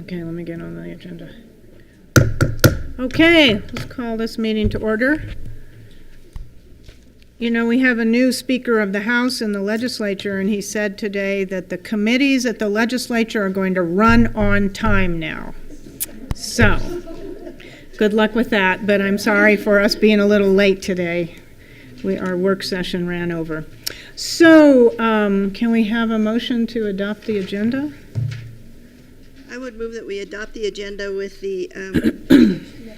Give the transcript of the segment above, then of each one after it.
Okay, let me get on the agenda. Okay, let's call this meeting to order. You know, we have a new Speaker of the House in the legislature, and he said today that the committees at the legislature are going to run on time now. So, good luck with that, but I'm sorry for us being a little late today. Our work session ran over. So, can we have a motion to adopt the agenda? I would move that we adopt the agenda with the,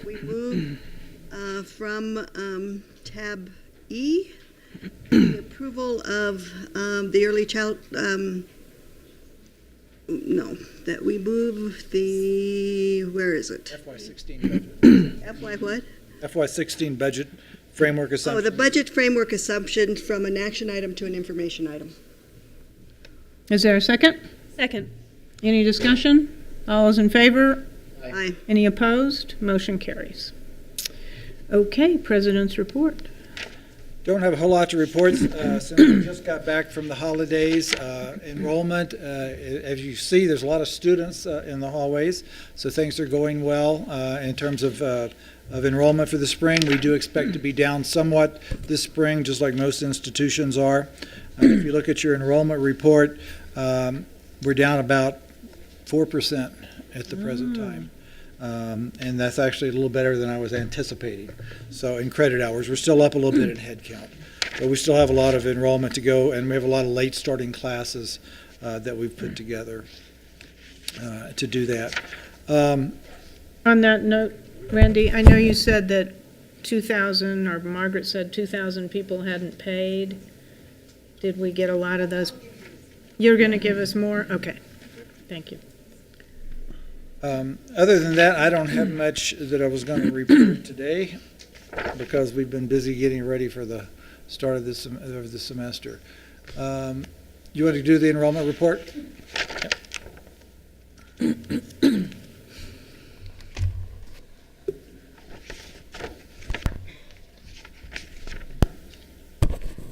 we move from tab E, the approval of the early child, that we move the, where is it? FY16 budget. FY what? FY16 budget framework assumption. Oh, the budget framework assumption from an action item to an information item. Is there a second? Second. Any discussion? All those in favor? Aye. Any opposed? Motion carries. Okay, President's report. Don't have a whole lot to report since we just got back from the holidays. Enrollment, as you see, there's a lot of students in the hallways, so things are going well in terms of enrollment for the spring. We do expect to be down somewhat this spring, just like most institutions are. If you look at your enrollment report, we're down about 4% at the present time. And that's actually a little better than I was anticipating. So in credit hours, we're still up a little bit in head count. But we still have a lot of enrollment to go, and we have a lot of late starting classes that we've put together to do that. On that note, Randy, I know you said that 2,000, or Margaret said 2,000 people hadn't paid. Did we get a lot of those? You're going to give us more? Okay. Thank you. Other than that, I don't have much that I was going to report today because we've been busy getting ready for the start of the semester. You want to do the enrollment report?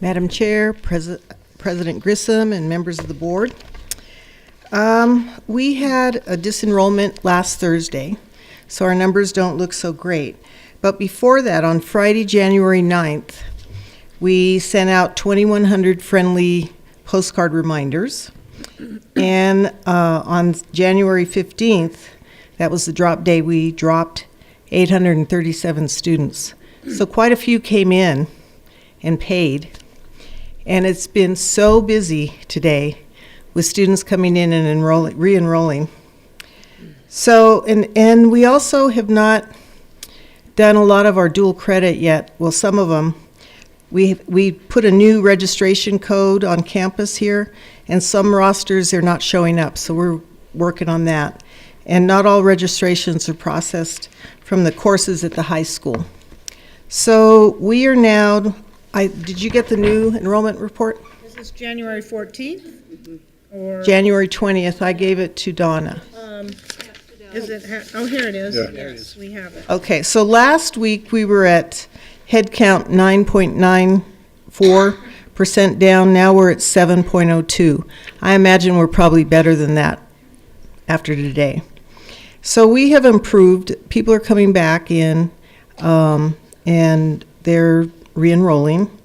Madam Chair, President Grissom, and members of the board. We had a disenrollment last Thursday, so our numbers don't look so great. But before that, on Friday, January 9th, we sent out 2,100 friendly postcard reminders. And on January 15th, that was the drop day, we dropped 837 students. So quite a few came in and paid. And it's been so busy today with students coming in and re-enrolling. So, and we also have not done a lot of our dual credit yet. Well, some of them. We put a new registration code on campus here, and some rosters are not showing up, so we're working on that. And not all registrations are processed from the courses at the high school. So we are now, did you get the new enrollment report? This is January 14th? Or January 20th, I gave it to Donna. is it, oh, here it is. Yeah. Yes, There it is. we have it. Okay, so last week we were at head count 9.94% down. Now we're at 7.02. I imagine we're probably better than that after today. So we have improved. People are coming back in, and they're re-enrolling.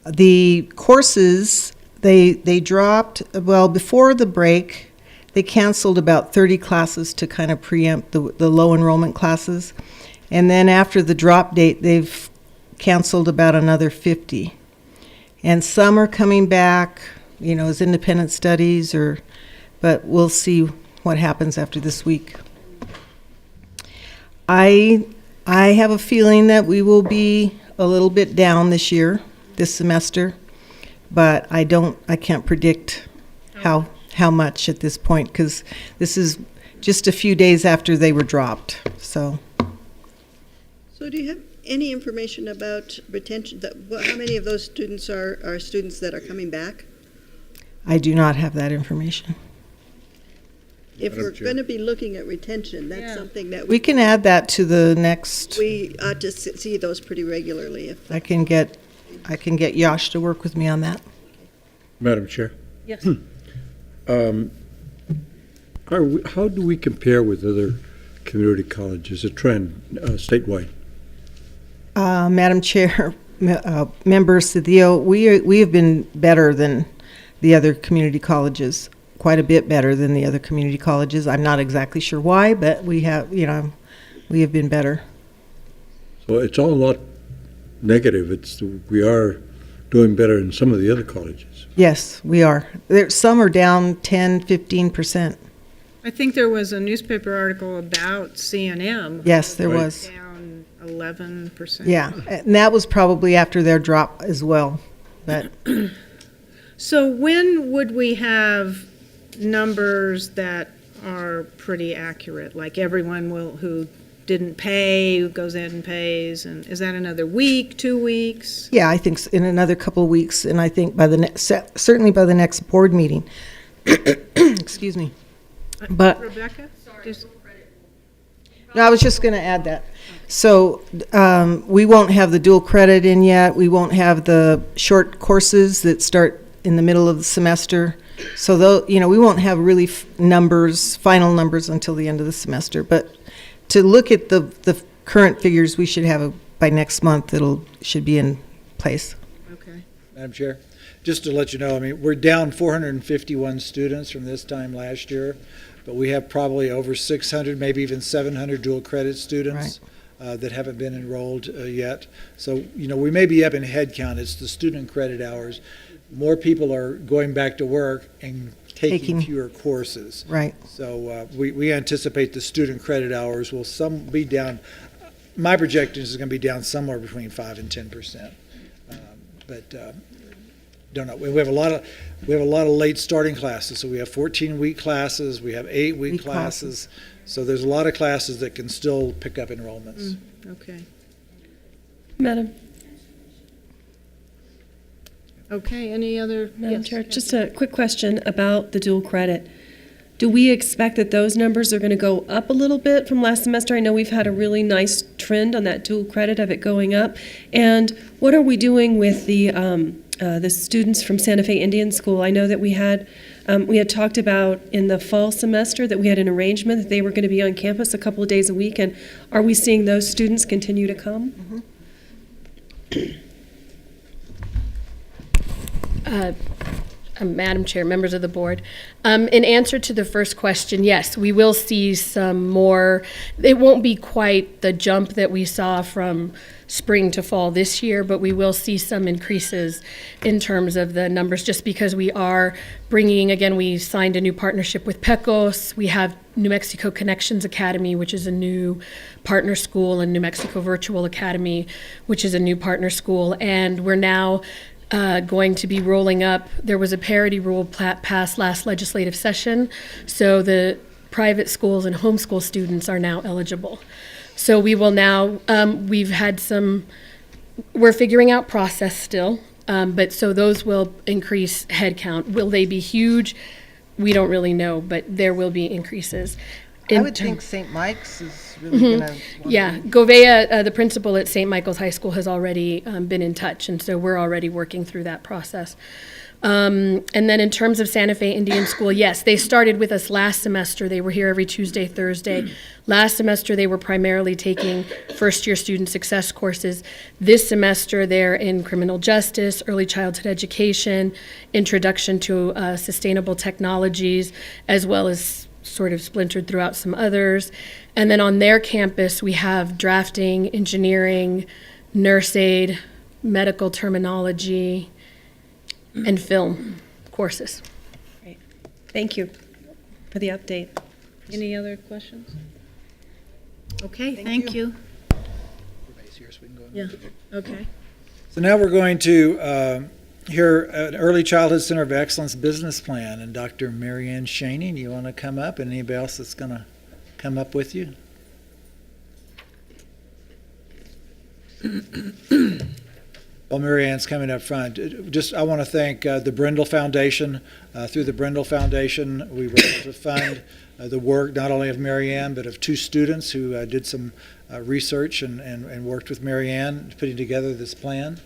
The courses, they dropped, well, before the break, they canceled about 30 classes to kind of preempt the low enrollment classes. And then after the drop date, they've canceled about another 50. And some are coming back, you know, as independent studies, but we'll see what happens after this week. I have a feeling that we will be a little bit down this semester, but I can't predict how much at this point, because this is just a few days after they were dropped. So Do you have any information about retention? How many of those students are students that are coming back? I do not have that information. If we're going to be looking at retention, that's something that We can add that to the next. we ought to see those pretty regularly. If I can get Yash to work with me on that. Madam Chair, Yes. How do we compare with other community colleges, a trend statewide? Madam Chair, Member Cedillo, we have been better than the other community colleges, quite a bit better than the other community colleges. I'm not exactly sure why, but we have been better. So it's all not negative. We are doing better than some of the other colleges. Yes, we are. Some are down 10, 15%. I think there was a newspaper article about CNM. Yes, there Right. was. Down 11%. Yeah, and that was probably after their drop as well. But So when would we have numbers that are pretty accurate? Like everyone who didn't pay, who goes in and pays, and is that another week, 2 weeks? yeah, I think in another couple of weeks, and I think by certainly by the next board meeting. Excuse me. But Rebecca? Just- no, I was just going to add that. So we won't have the dual credit in yet. We won't have the short courses that start in the middle of the semester. So though, we won't have really final numbers until the end of the semester. But to look at the current figures, we should have by next month. Should be in place. Okay. Madam Chair, just to let you know, we're down 451 students from this time last year, but we have probably over 600, maybe even 700 dual credit students that haven't been enrolled yet. So, we may be up in head count. It's the student credit hours. More people are going back to work and taking fewer courses. Right. So we anticipate the student credit hours will be down. My projection is going to be down somewhere between 5 and 10%. But don't know. We have a lot of late starting classes. So we have 14-week classes. We have 8-week classes. So there's a lot of classes that can still pick up enrollments. Okay. Madam Okay, any other? Yes. Chair, just a quick question about the dual credit. Do we expect that those numbers are going to go up a little bit from last semester? I know we've had a really nice trend on that dual credit of it going up. And what are we doing with the students from Santa Fe Indian School? I know that we had talked about in the fall semester that we had an arrangement that they were going to be on campus a couple of days a week. And are we seeing those students continue to come? Mm-hmm. Madam Chair, members of the board. In answer to the first question, yes, we will see some more. It won't be quite the jump that we saw from spring to fall this year, but we will see some increases in terms of the numbers just because we are bringing, again, we signed a new partnership with PECOS. We have New Mexico Connections Academy, which is a new partner school, and New Mexico Virtual Academy, which is a new partner school. And we're now going to be rolling up. There was a parity rule passed last legislative session, so the private schools and homeschool students are now eligible. So we will now, we're figuring out process still, but so those will increase headcount. Will they be huge? We don't really know, but there will be increases. I would think St. Mike's is really going to. Yeah, Govea, the principal at St. Michael's High School, has already been in touch, and so we're already working through that process. And then in terms of Santa Fe Indian School, yes, they started with us last semester. They were here every Tuesday, Thursday. Last semester, they were primarily taking first-year student success courses. This semester, they're in criminal justice, early childhood education, introduction to sustainable technologies, as well as sort of splintered throughout some others. And then on their campus, we have drafting, engineering, nurse aid, medical terminology, and film courses. Great. Thank you for the update. Any other questions? Okay, thank you. Everybody's here, so we can go on. Yeah, okay. So now we're going to hear an Early Childhood Center of Excellence business plan, and Dr. Mary Ann Shaney, you want to come up, and anybody else that's going to come up with you? While Mary Ann's coming up front, I want to thank the Brindle Foundation. Through the Brindle Foundation, we were able to fund the work not only of Mary Ann, but of two students who did some research and worked with Mary Ann putting together this plan.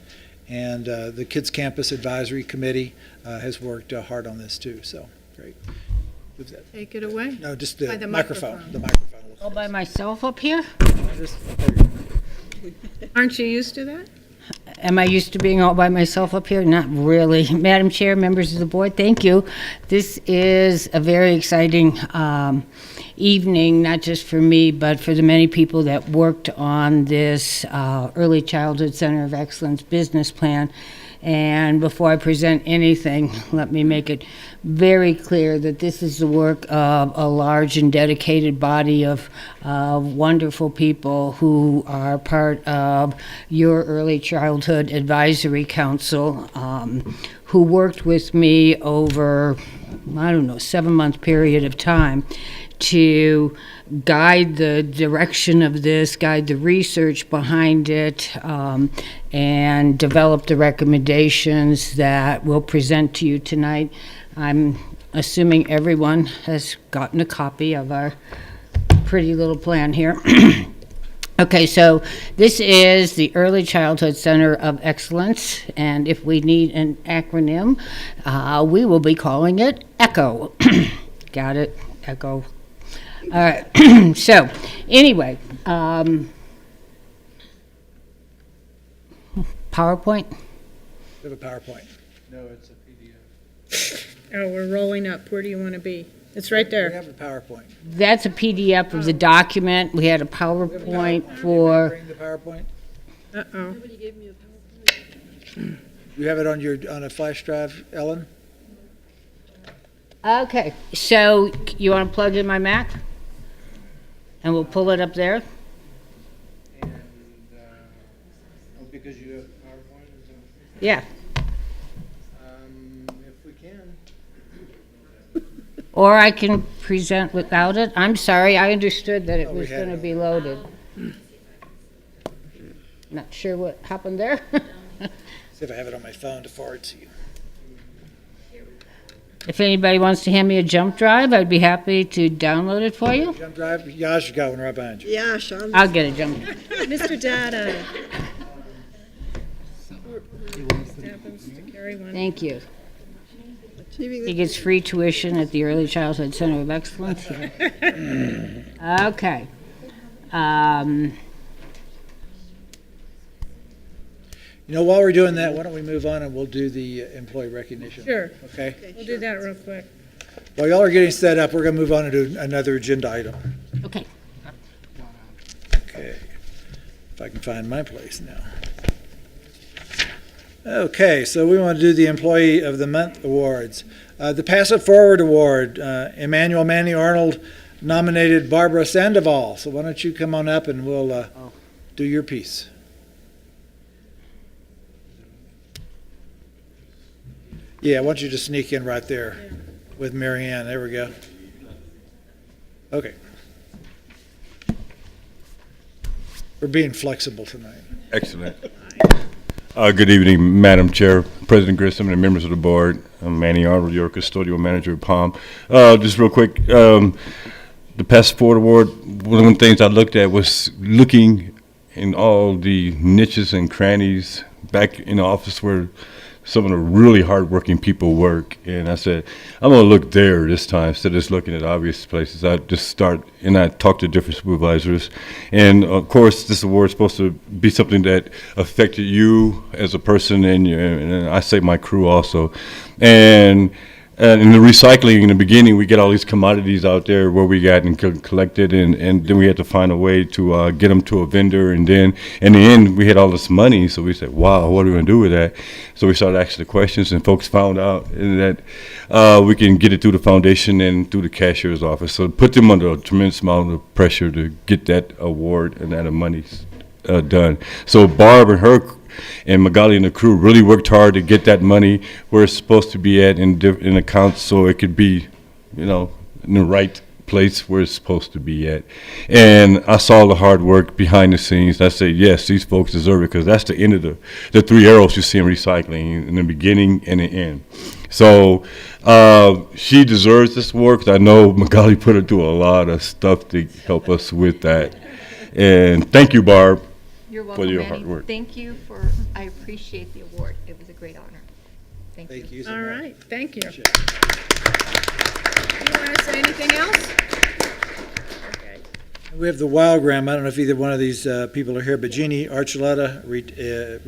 And the Kids Campus Advisory Committee has worked hard on this too, so great. Move that. Take it away. No, just By the the microphone. microphone. The microphone. All by myself up here? Aren't you used to that? Am I used to being all by myself up here? Not really. Madam Chair, members of the board, thank you. This is a very exciting evening, not just for me, but for the many people that worked on this Early Childhood Center of Excellence business plan. And before I present anything, let me make it very clear that this is the work of a large and dedicated body of wonderful people who are part of your Early Childhood Advisory Council, who worked with me over, I don't know, 7-month period of time to guide the direction of this, guide the research behind it, and develop the recommendations that we'll present to you tonight. I'm assuming everyone has gotten a copy of our pretty little plan here. Okay, so this is the Early Childhood Center of Excellence, and if we need an acronym, we will be calling it ECHO. Got it? ECHO. All right, so anyway, PowerPoint? We have a PowerPoint. No, it's a PDF. Oh, we're rolling up. Where do you want to be? It's right We there. have a PowerPoint. That's a PDF of the document. We had a PowerPoint for, Bring the PowerPoint. Uh-oh. You have it on a flash drive, Ellen? okay, so you want to plug in my Mac? And we'll pull it up there? Because you have PowerPoint? Yeah. If we can. Or I can present without it. I'm sorry, I understood that it Oh, we was had going to it. be loaded. Not sure what happened there. See if I have it on my phone to forward to you. If anybody wants to hand me a jump drive, I'd be happy to download it for you. Jump drive? Yash got one right behind you. Yeah, Sean. I'll get a jump. Mr. Data. Happens to carry one. Thank you. Achieving He the- gets free tuition at the Early Childhood Center of Excellence. Okay. You know, while we're doing that, why don't we move on and we'll do the employee recognition? Sure. Okay? We'll do that real quick. While y'all are getting set up, we're going to move on and do another agenda item. Okay. Okay. If I can find my place now. Okay, so we want to do the Employee of the Month awards. The Pass It Forward Award, Emmanuel Manny Arnold nominated Barbara Sandoval. So why don't you come on up and we'll do your piece. Yeah, why don't you just sneak in right there with Mary Ann. There we go. Okay. We're being flexible tonight. Excellent. Good evening, Madam Chair, President Grissom, and members of the board. I'm Manny Arnold, your custodial manager at Palm. Just real quick, the Pass It Forward Award, one of the things I looked at was looking in all the niches and crannies back in the office where some of the really hardworking people work. And I said, I'm going to look there this time instead of just looking at obvious places. I just start and I talk to different supervisors. And of course, this award is supposed to be something that affected you as a person and I say my crew also. And in the recycling, in the beginning, we get all these commodities out there where we got and collected, and then we had to find a way to get them to a vendor. And then in the end, we had all this money, so we said, wow, what are we going to do with that? So we started asking the questions, and folks found out that we can get it through the foundation and through the cashier's office. So it put them under a tremendous amount of pressure to get that award and that money done. So Barb and her and Magali and the crew really worked hard to get that money where it's supposed to be at in accounts so it could be, in the right place where it's supposed to be at. And I saw the hard work behind the scenes. I said, yes, these folks deserve it because that's the end of the three arrows you see in recycling, in the beginning and the end. So she deserves this award because I know Magali put her through a lot of stuff to help us with that. And thank you, Barb. You're for welcome, your Manny. hard work. Thank you I appreciate the award. It was a great honor. Thank you. Thank you so All much. right, thank you. Appreciate it. You want to say anything else? Okay. We have the Wildgram. I don't know if either one of these people are here, but Jeannie Archuleta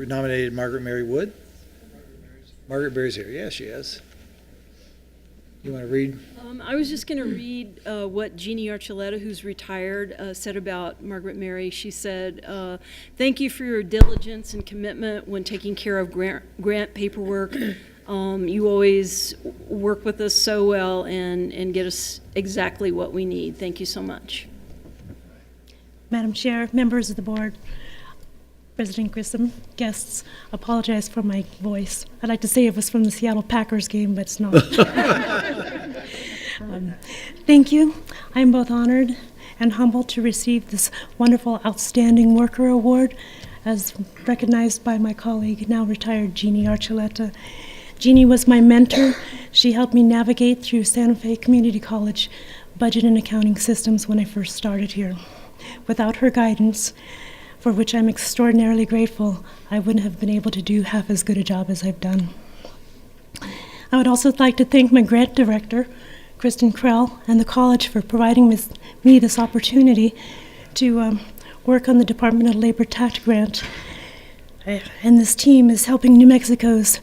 nominated Margaret Mary Wood. Margaret Berry's here. Yeah, she is. You want to read? I was just going to read what Jeannie Archuleta, who's retired, said about Margaret Mary. She said, "Thank you for your diligence and commitment when taking care of grant paperwork. You always work with us so well and get us exactly what we need. Thank you so much." Madam Chair, members of the board, President Grissom, guests, apologize for my voice. I'd like to say it was from the Seattle Packers game, but it's not. Thank you. I am both honored and humbled to receive this wonderful Outstanding Worker Award, as recognized by my colleague, now retired Jeannie Archuleta. Jeannie was my mentor. She helped me navigate through Santa Fe Community College budget and accounting systems when I first started here. Without her guidance, for which I'm extraordinarily grateful, I wouldn't have been able to do half as good a job as I've done. I would also like to thank my grant director, Kristen Krell, and the college for providing me this opportunity to work on the Department of Labor Tax Grant. And this team is helping New Mexicans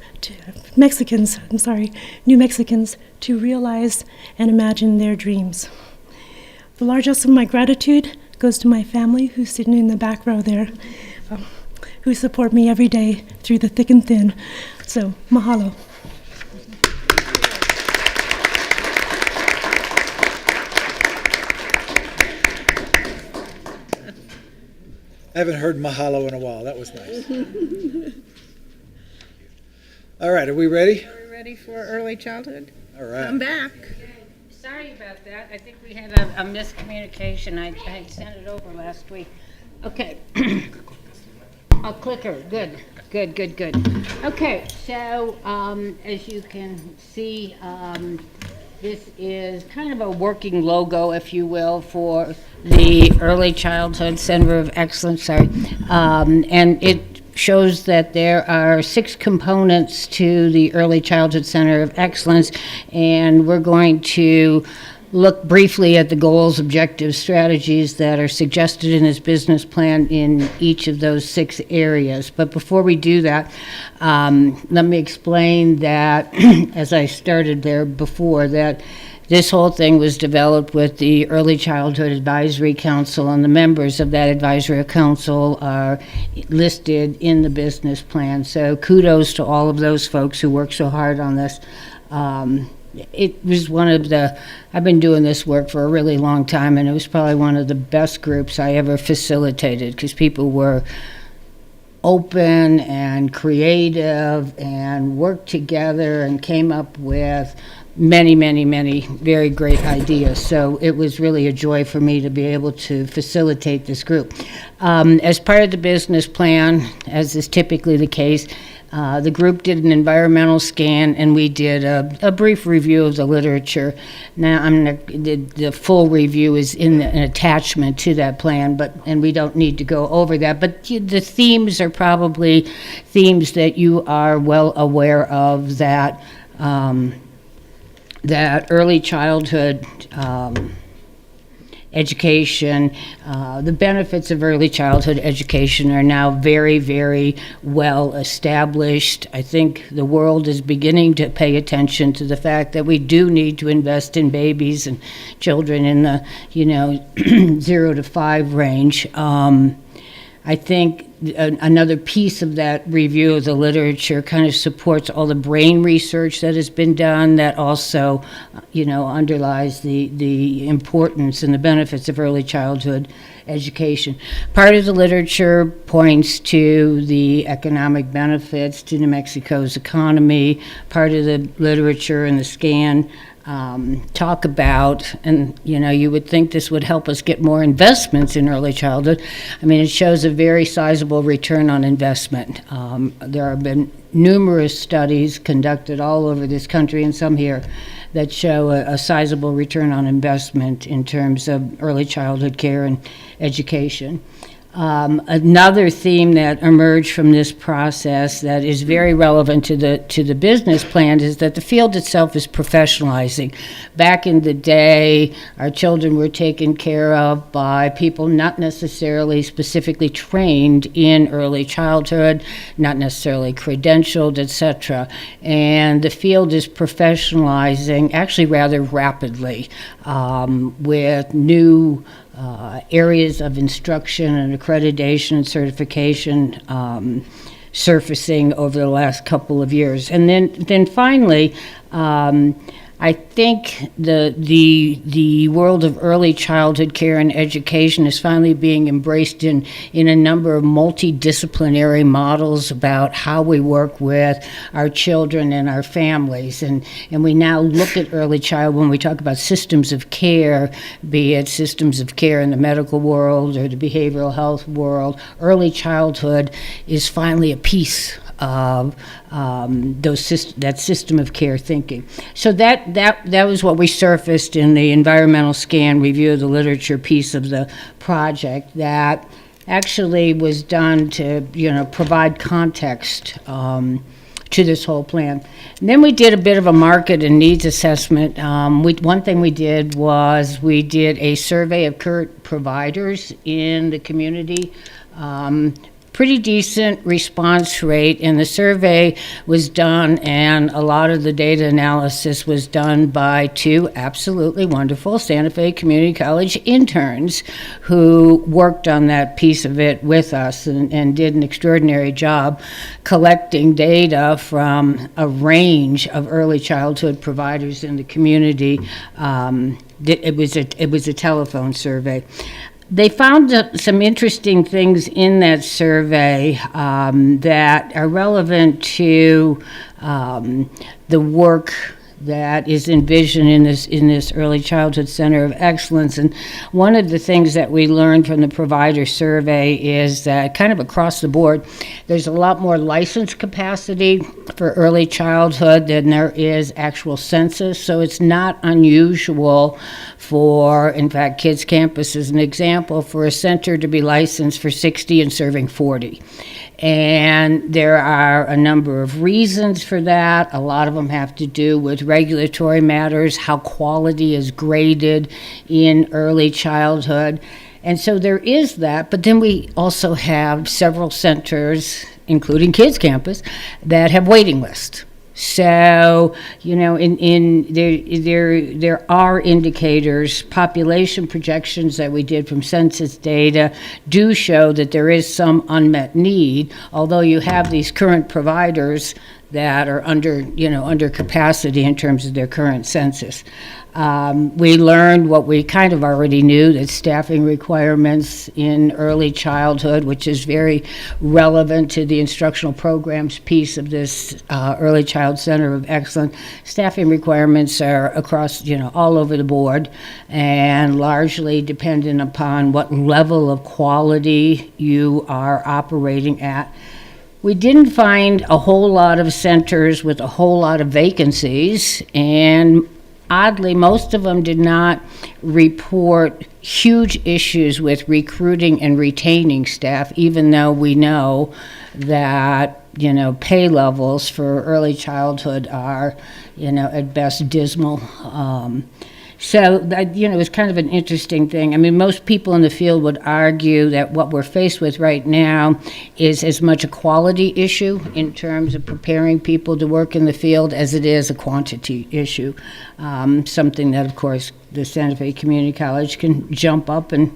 to realize and imagine their dreams. The largest of my gratitude goes to my family, who's sitting in the back row there, who support me every day through the thick and thin. So, mahalo. I haven't heard mahalo in a while. That was nice. All right, are we ready? Are we ready for early childhood? All right. Come back. Sorry about that. I think we had a miscommunication. I sent it over last week. Okay. A clicker. Good. Okay, so as you can see, this is kind of a working logo, if you will, for the Early Childhood Center of Excellence. And it shows that there are 6 components to the Early Childhood Center of Excellence, and we're going to look briefly at the goals, objectives, strategies that are suggested in this business plan in each of those 6 areas. But before we do that, let me explain that, as I started there before, that this whole thing was developed with the Early Childhood Advisory Council, and the members of that advisory council are listed in the business plan. So kudos to all of those folks who worked so hard on this. It was I've been doing this work for a really long time, and it was probably one of the best groups I ever facilitated, because people were open and creative and worked together and came up with many very great ideas. So it was really a joy for me to be able to facilitate this group. As part of the business plan, as is typically the case, the group did an environmental scan, and we did a brief review of the literature. Now, the full review is in an attachment to that plan, and we don't need to go over that. But the themes are probably themes that you are well aware of, that early childhood education, the benefits of early childhood education are now very well established. I think the world is beginning to pay attention to the fact that we do need to invest in babies and children in the 0 to 5 range. I think another piece of that review of the literature kind of supports all the brain research that has been done, that also, underlies the importance and the benefits of early childhood education. Part of the literature points to the economic benefits to New Mexico's economy. Part of the literature and the scan talk about, and you would think this would help us get more investments in early childhood. I mean, it shows a very sizable return on investment. There have been numerous studies conducted all over this country, and some here, that show a sizable return on investment in terms of early childhood care and education. Another theme that emerged from this process that is very relevant to the business plan is that the field itself is professionalizing. Back in the day, our children were taken care of by people not necessarily specifically trained in early childhood, not necessarily credentialed, etc. And the field is professionalizing actually rather rapidly with new areas of instruction and accreditation and certification surfacing over the last couple of years. And then finally, I think the world of early childhood care and education is finally being embraced in a number of multidisciplinary models about how we work with our children and our families. And we now look at early child when we talk about systems of care, be it systems of care in the medical world or the behavioral health world. Early childhood is finally a piece of that system of care thinking. So that was what we surfaced in the environmental scan review of the literature piece of the project that actually was done to provide context to this whole plan. And then we did a bit of a market and needs assessment. One thing we did was we did a survey of current providers in the community. Pretty decent response rate, and the survey was done, and a lot of the data analysis was done by two absolutely wonderful Santa Fe Community College interns who worked on that piece of it with us and did an extraordinary job collecting data from a range of early childhood providers in the community. It was a telephone survey. They found some interesting things in that survey that are relevant to the work that is envisioned in this early childhood center of excellence. And one of the things that we learned from the provider survey is that kind of across the board, there's a lot more license capacity for early childhood than there is actual census. So it's not unusual for, in fact, Kids Campus is an example, for a center to be licensed for 60 and serving 40. And there are a number of reasons for that. A lot of them have to do with regulatory matters, how quality is graded in early childhood. And so there is that, but then we also have several centers, including Kids Campus, that have waiting lists. So, there are indicators, population projections that we did from census data do show that there is some unmet need, although you have these current providers that are under capacity in terms of their current census. We learned what we kind of already knew, that staffing requirements in early childhood, which is very relevant to the instructional programs piece of this Early Child Center of Excellence. Staffing requirements are across, all over the board, and largely dependent upon what level of quality you are operating at. We didn't find a whole lot of centers with a whole lot of vacancies, and oddly, most of them did not report huge issues with recruiting and retaining staff, even though we know that, pay levels for early childhood are, at best dismal. So that, it's kind of an interesting thing. I mean, most people in the field would argue that what we're faced with right now is as much a quality issue in terms of preparing people to work in the field as it is a quantity issue. Something that, of course, the Santa Fe Community College can jump up and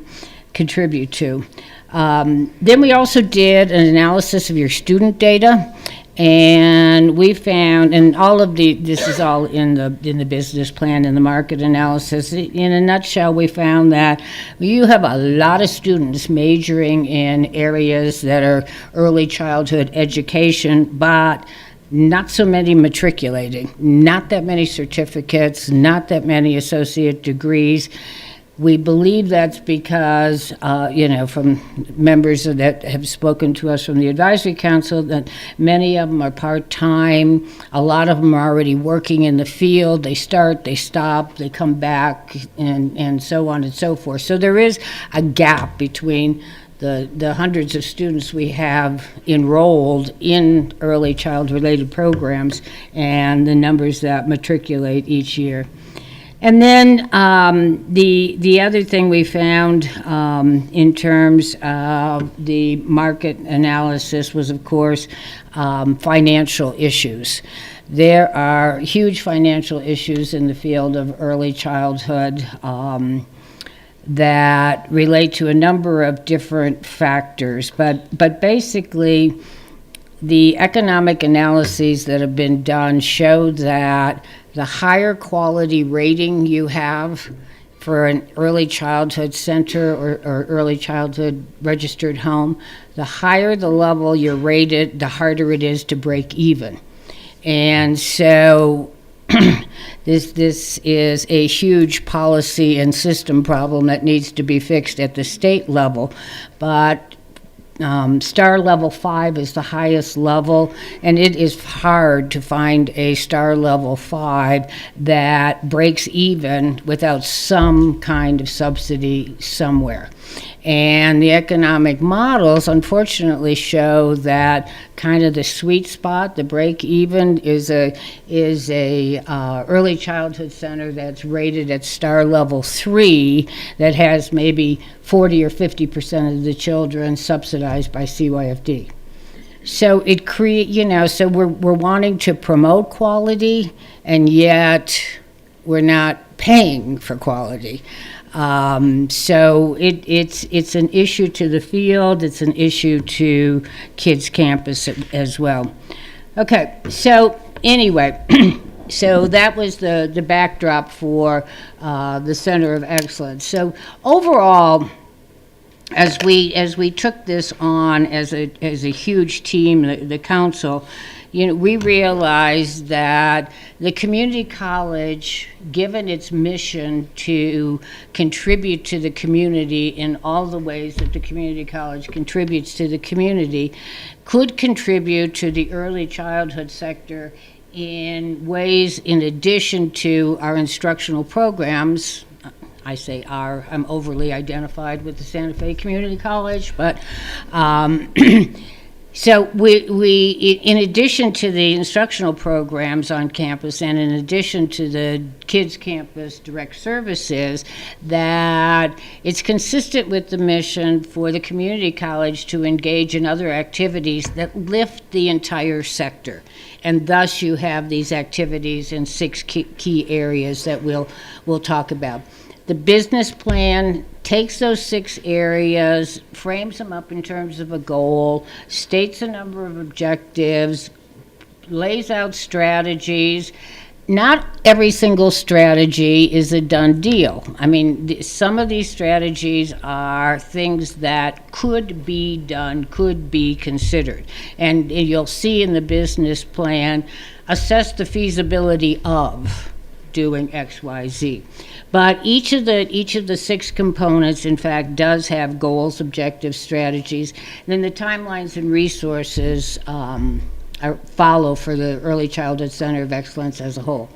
contribute to. Then we also did an analysis of your student data. And we found, and this is all in the business plan and the market analysis. In a nutshell, we found that you have a lot of students majoring in areas that are early childhood education, but not so many matriculating, not that many certificates, not that many associate degrees. We believe that's because, from members that have spoken to us from the advisory council, that many of them are part-time. A lot of them are already working in the field. They start, they stop, they come back, and so on and so forth. So there is a gap between the hundreds of students we have enrolled in early child-related programs and the numbers that matriculate each year. And then the other thing we found in terms of the market analysis was, of course, financial issues. There are huge financial issues in the field of early childhood that relate to a number of different factors, but basically the economic analyses that have been done show that the higher quality rating you have for an early childhood center or early childhood registered home, the higher the level you're rated, the harder it is to break even. And so this is a huge policy and system problem that needs to be fixed at the state level. But Star Level 5 is the highest level, and it is hard to find a Star Level 5 that breaks even without some kind of subsidy somewhere. And the economic models, unfortunately, show that kind of the sweet spot, the break even, is a early childhood center that's rated at Star Level 3 that has maybe 40 or 50% of the children subsidized by CYFD. So it so we're wanting to promote quality, and yet we're not paying for quality. So it's an issue to the field, it's an issue to Kids Campus as well. Okay, so anyway, so that was the backdrop for the Center of Excellence. So overall, as we took this on as a huge team, the council, we realized that the community college, given its mission to contribute to the community in all the ways that the community college contributes to the community, could contribute to the early childhood sector in ways in addition to our instructional programs. I say I'm overly identified with the Santa Fe Community College, but so we in addition to the instructional programs on campus and in addition to the Kids Campus direct services, that it's consistent with the mission for the community college to engage in other activities that lift the entire sector. And thus you have these activities in 6 key areas that we'll talk about. The business plan takes those 6 areas, frames them up in terms of a goal, states a number of objectives, lays out strategies. Not every single strategy is a done deal. I mean, some of these strategies are things that could be done, could be considered. And you'll see in the business plan, assess the feasibility of doing X, Y, Z. But each of the 6 components, in fact, does have goals, objectives, strategies. And then the timelines and resources follow for the Early Childhood Center of Excellence as a whole.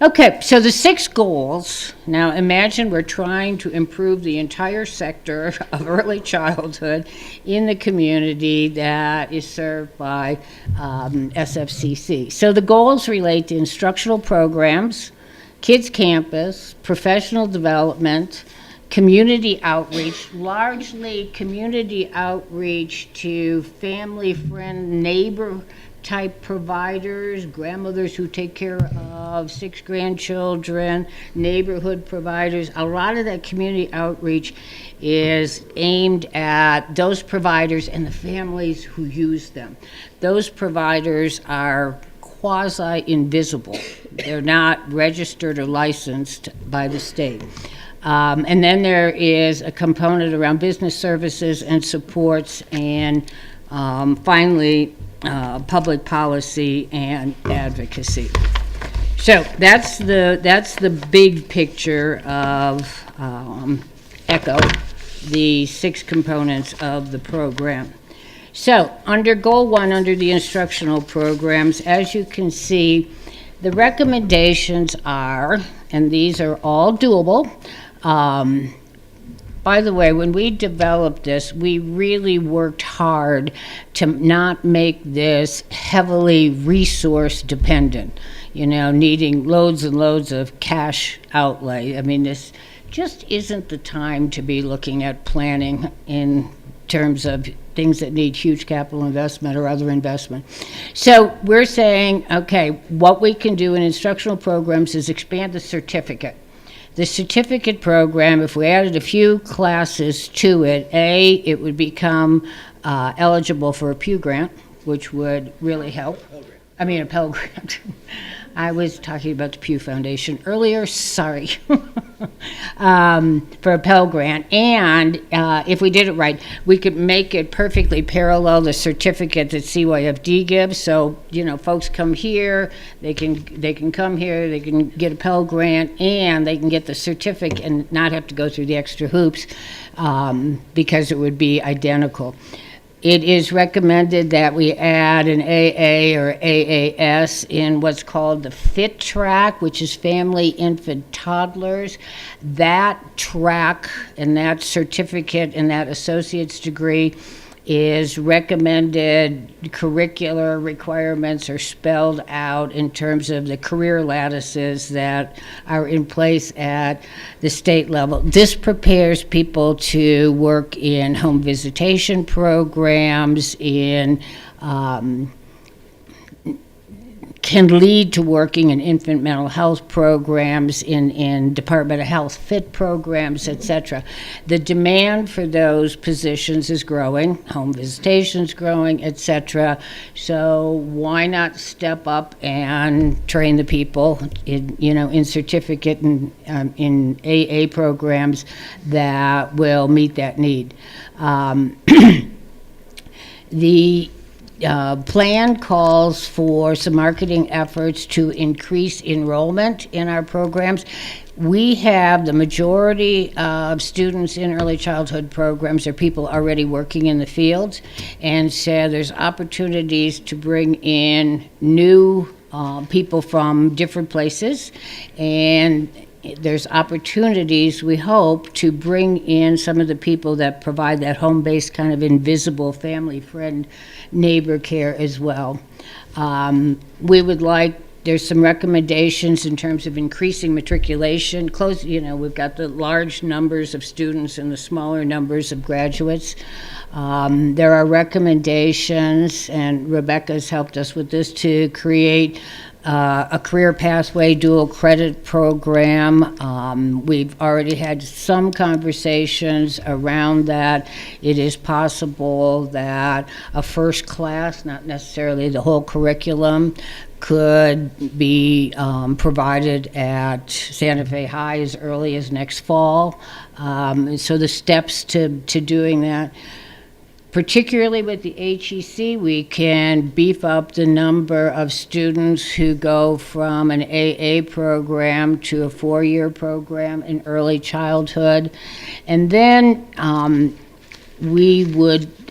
Okay, so the 6 goals. Now imagine we're trying to improve the entire sector of early childhood in the community that is served by SFCC. So the goals relate to instructional programs, Kids Campus, professional development, community outreach, largely community outreach to family, friend, neighbor type providers, grandmothers who take care of 6 grandchildren, neighborhood providers. A lot of that community outreach is aimed at those providers and the families who use them. Those providers are quasi-invisible. They're not registered or licensed by the state. And then there is a component around business services and supports, and finally, public policy and advocacy. So that's the big picture of ECHO, the 6 components of the program. So under Goal 1, under the instructional programs, as you can see, the recommendations are, and these are all doable, by the way, when we developed this, we really worked hard to not make this heavily resource dependent, needing loads and loads of cash outlay. I mean, this just isn't the time to be looking at planning in terms of things that need huge capital investment or other investment. So we're saying, okay, what we can do in instructional programs is expand the certificate. The certificate program, if we added a few classes to it, it would become eligible for a Pew Grant, which would really help. I mean, a Pell Grant. I was talking about the Pew Foundation earlier, sorry. For a Pell Grant. And if we did it right, we could make it perfectly parallel the certificate that CYFD gives. So, folks come here, they can come here, they can get a Pell Grant, and they can get the certificate and not have to go through the extra hoops because it would be identical. It is recommended that we add an AA or AAS in what's called the FIT track, which is Family, Infant, Toddlers. That track and that certificate and that associate's degree is recommended. Curricular requirements are spelled out in terms of the career lattices that are in place at the state level. This prepares people to work in home visitation programs, can lead to working in infant mental health programs, in Department of Health FIT programs, etc. The demand for those positions is growing, home visitation's growing, etc. So why not step up and train the people in certificate and in AA programs that will meet that need. The plan calls for some marketing efforts to increase enrollment in our programs. We have the majority of students in early childhood programs are people already working in the field, and so there's opportunities to bring in new people from different places, and there's opportunities, we hope, to bring in some of the people that provide that home-based kind of invisible family, friend, neighbor care as well. We would like, there's some recommendations in terms of increasing matriculation. We've got the large numbers of students and the smaller numbers of graduates. There are recommendations, and Rebecca's helped us with this, to create a career pathway dual credit program. We've already had some conversations around that. It is possible that a first class, not necessarily the whole curriculum, could be provided at Santa Fe High as early as next fall. So the steps to doing that, particularly with the HEC, we can beef up the number of students who go from an AA program to a 4-year program in early childhood. And then we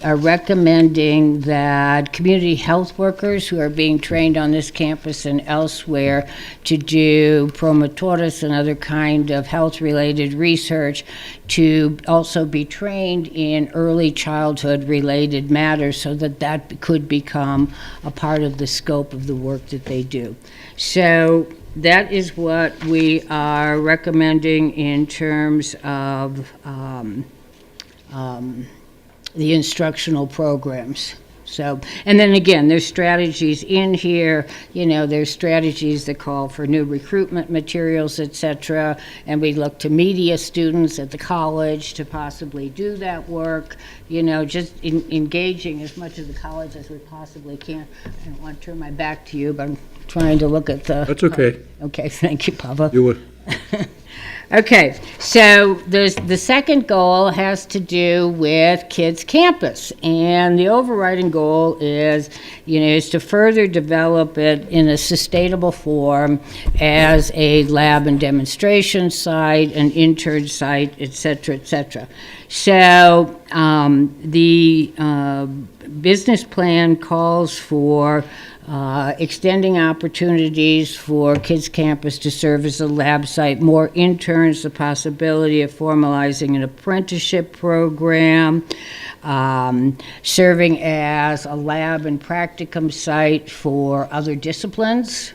are recommending that community health workers who are being trained on this campus and elsewhere to do promotores and other kind of health-related research to also be trained in early childhood-related matters, so that could become a part of the scope of the work that they do. So that is what we are recommending in terms of the instructional programs. So, and then again, there's strategies in here, there's strategies that call for new recruitment materials, etc. And we look to media students at the college to possibly do that work, just engaging as much of the college as we possibly can. I don't want to turn my back to you, but I'm trying to look at the... That's okay. Okay, thank you, Papa. You would. Okay, so the second goal has to do with Kids Campus, and the overriding goal is to further develop it in a sustainable form as a lab and demonstration site, an intern site, et cetera, et cetera. So the business plan calls for extending opportunities for Kids Campus to serve as a lab site, more interns, the possibility of formalizing an apprenticeship program, serving as a lab and practicum site for other disciplines,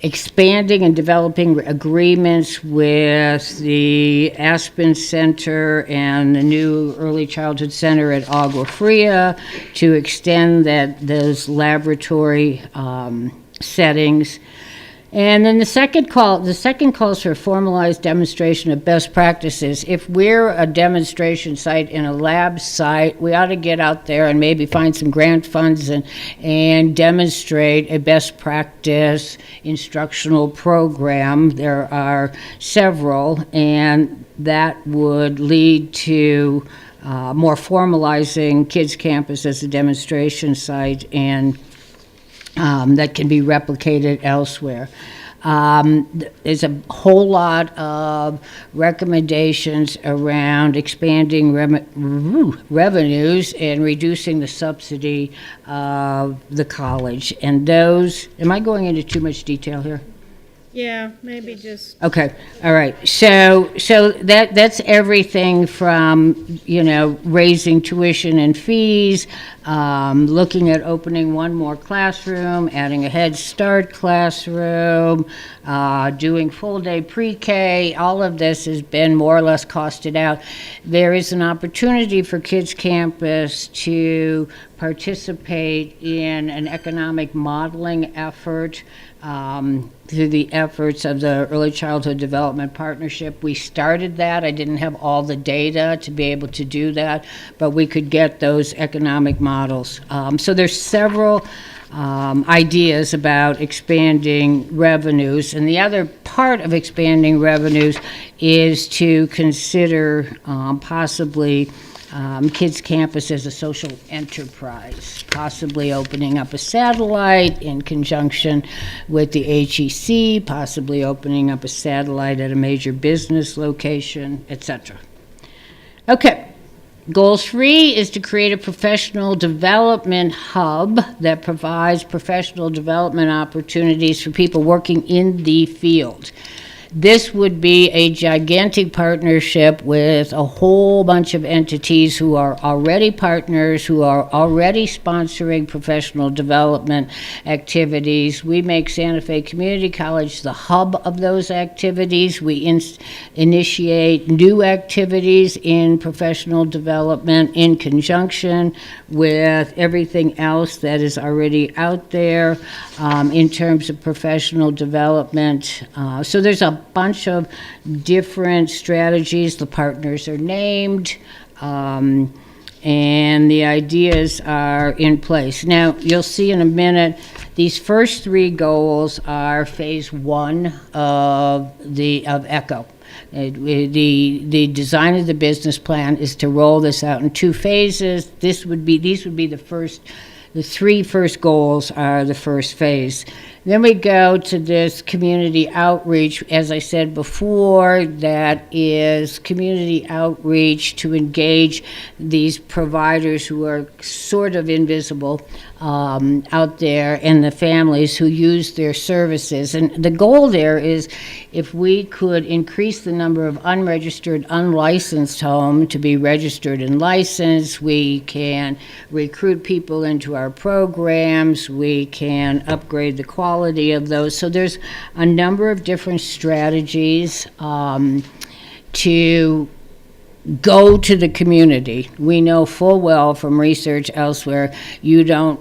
expanding and developing agreements with the Aspen Center and the new Early Childhood Center at Agua Fria to extend those laboratory settings. And then the second calls for a formalized demonstration of best practices. If we're a demonstration site and a lab site, we ought to get out there and maybe find some grant funds and demonstrate a best practice instructional program. There are several, and that would lead to more formalizing Kids Campus as a demonstration site, and that can be replicated elsewhere. There's a whole lot of recommendations around expanding revenues and reducing the subsidy of the college. And those, am I going into too much detail here? Yeah, maybe just. Okay, all right. So that's everything from, raising tuition and fees, looking at opening one more classroom, adding a Head Start classroom, doing full-day pre-K. All of this has been more or less costed out. There is an opportunity for Kids Campus to participate in an economic modeling effort through the efforts of the Early Childhood Development Partnership. We started that. I didn't have all the data to be able to do that, but we could get those economic models. So there's several ideas about expanding revenues. And the other part of expanding revenues is to consider possibly Kids Campus as a social enterprise, possibly opening up a satellite in conjunction with the HEC, possibly opening up a satellite at a major business location, etc. Okay. Goal 3 is to create a professional development hub that provides professional development opportunities for people working in the field. This would be a gigantic partnership with a whole bunch of entities who are already partners, who are already sponsoring professional development activities. We make Santa Fe Community College the hub of those activities. We initiate new activities in professional development in conjunction with everything else that is already out there in terms of professional development. So there's a bunch of different strategies. The partners are named, and the ideas are in place. Now, you'll see in a minute, these first 3 goals are phase 1 of ECHO. The design of the business plan is to roll this out in 2 phases. These would be the 3 first goals are the first phase. Then we go to this community outreach, as I said before, that is community outreach to engage these providers who are sort of invisible out there and the families who use their services. And the goal there is if we could increase the number of unregistered, unlicensed homes to be registered and licensed, we can recruit people into our programs, we can upgrade the quality of those. So there's a number of different strategies to go to the community. We know full well from research elsewhere, you don't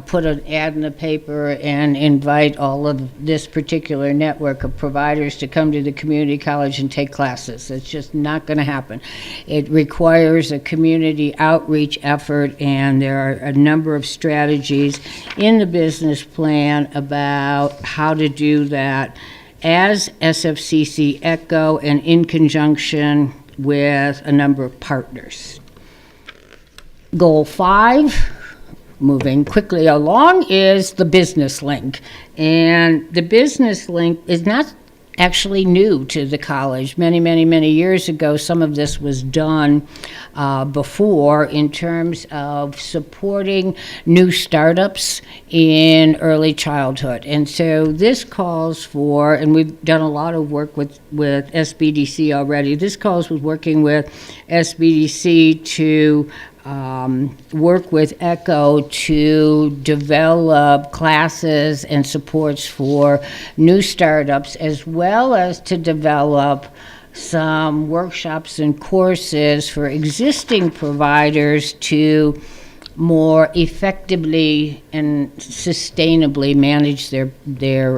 put an ad in the paper and invite all of this particular network of providers to come to the community college and take classes. It's just not going to happen. It requires a community outreach effort, and there are a number of strategies in the business plan about how to do that as SFCC ECHO and in conjunction with a number of partners. Goal 5, moving quickly along, is the business link. And the business link is not actually new to the college. Many, many, many years ago, some of this was done before in terms of supporting new startups in early childhood. And so this calls for, and we've done a lot of work with SBDC already, this calls with working with SBDC to work with ECHO to develop classes and supports for new startups, as well as to develop some workshops and courses for existing providers to more effectively and sustainably manage their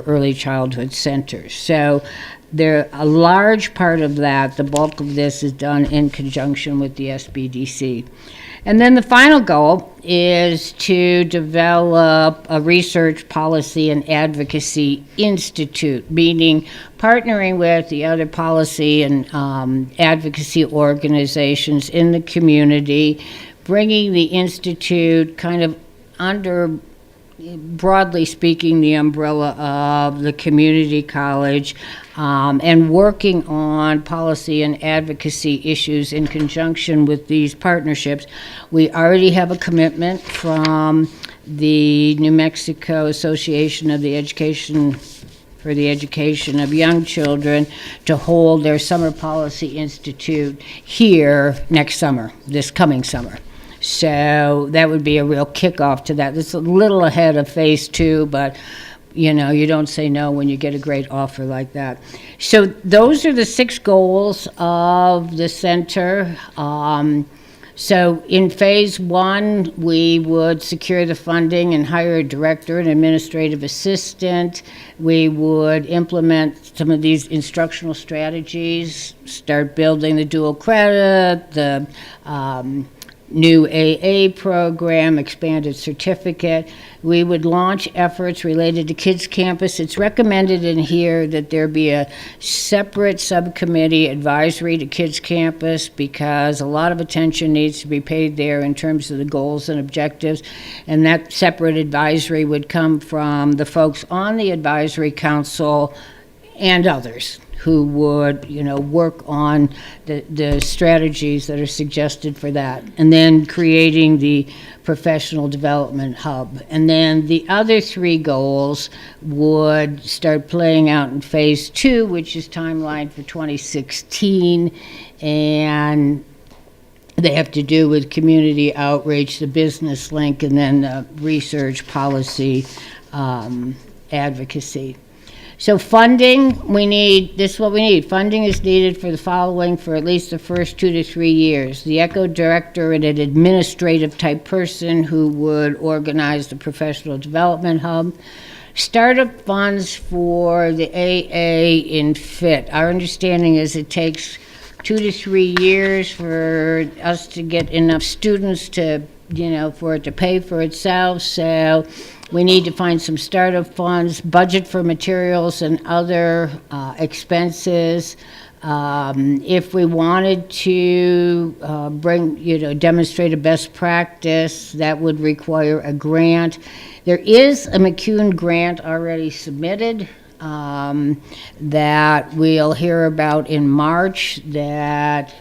early childhood centers. So a large part of that, the bulk of this, is done in conjunction with the SBDC. And then the final goal is to develop a research policy and advocacy institute, meaning partnering with the other policy and advocacy organizations in the community, bringing the institute kind of under, broadly speaking, the umbrella of the community college, and working on policy and advocacy issues in conjunction with these partnerships. We already have a commitment from the New Mexico Association of the Education for the Education of Young Children to hold their Summer Policy Institute here next summer, this coming summer. So that would be a real kickoff to that. It's a little ahead of phase 2, but you know, you don't say no when you get a great offer like that. So those are the 6 goals of the center. So in phase 1, we would secure the funding and hire a director and administrative assistant. We would implement some of these instructional strategies, start building the dual credit, the new AA program, expanded certificate. We would launch efforts related to Kids Campus. It's recommended in here that there be a separate subcommittee advisory to Kids Campus because a lot of attention needs to be paid there in terms of the goals and objectives. And that separate advisory would come from the folks on the advisory council and others who would, you know, work on the strategies that are suggested for that. And then creating the professional development hub. And then the other 3 goals would start playing out in phase 2, which is timeline for 2016. And they have to do with community outreach, the business link, and then the research policy advocacy. So funding, this is what we need. Funding is needed for the following for at least the first 2 to 3 years. The ECHO director and an administrative type person who would organize the professional development hub. Startup funds for the AA in FIT. Our understanding is it takes 2 to 3 years for us to get enough students to, you know, for it to pay for itself. So we need to find some startup funds, budget for materials and other expenses. If we wanted to demonstrate a best practice, that would require a grant. There is a McCune grant already submitted that we'll hear about in March that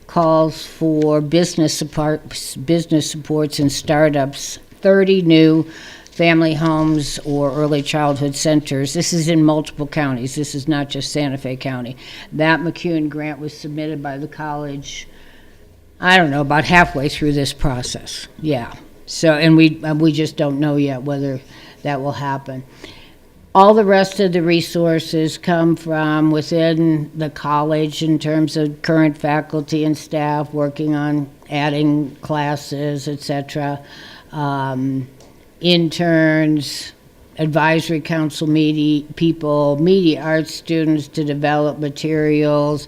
calls for business supports and startups, 30 new family homes or early childhood centers. This is in multiple counties. This is not just Santa Fe County. That McCune grant was submitted by the college, I don't know, about halfway through this process. Yeah. So, and we just don't know yet whether that will happen. All the rest of the resources come from within the college in terms of current faculty and staff working on adding classes, etc. Interns, advisory council people, media arts students to develop materials.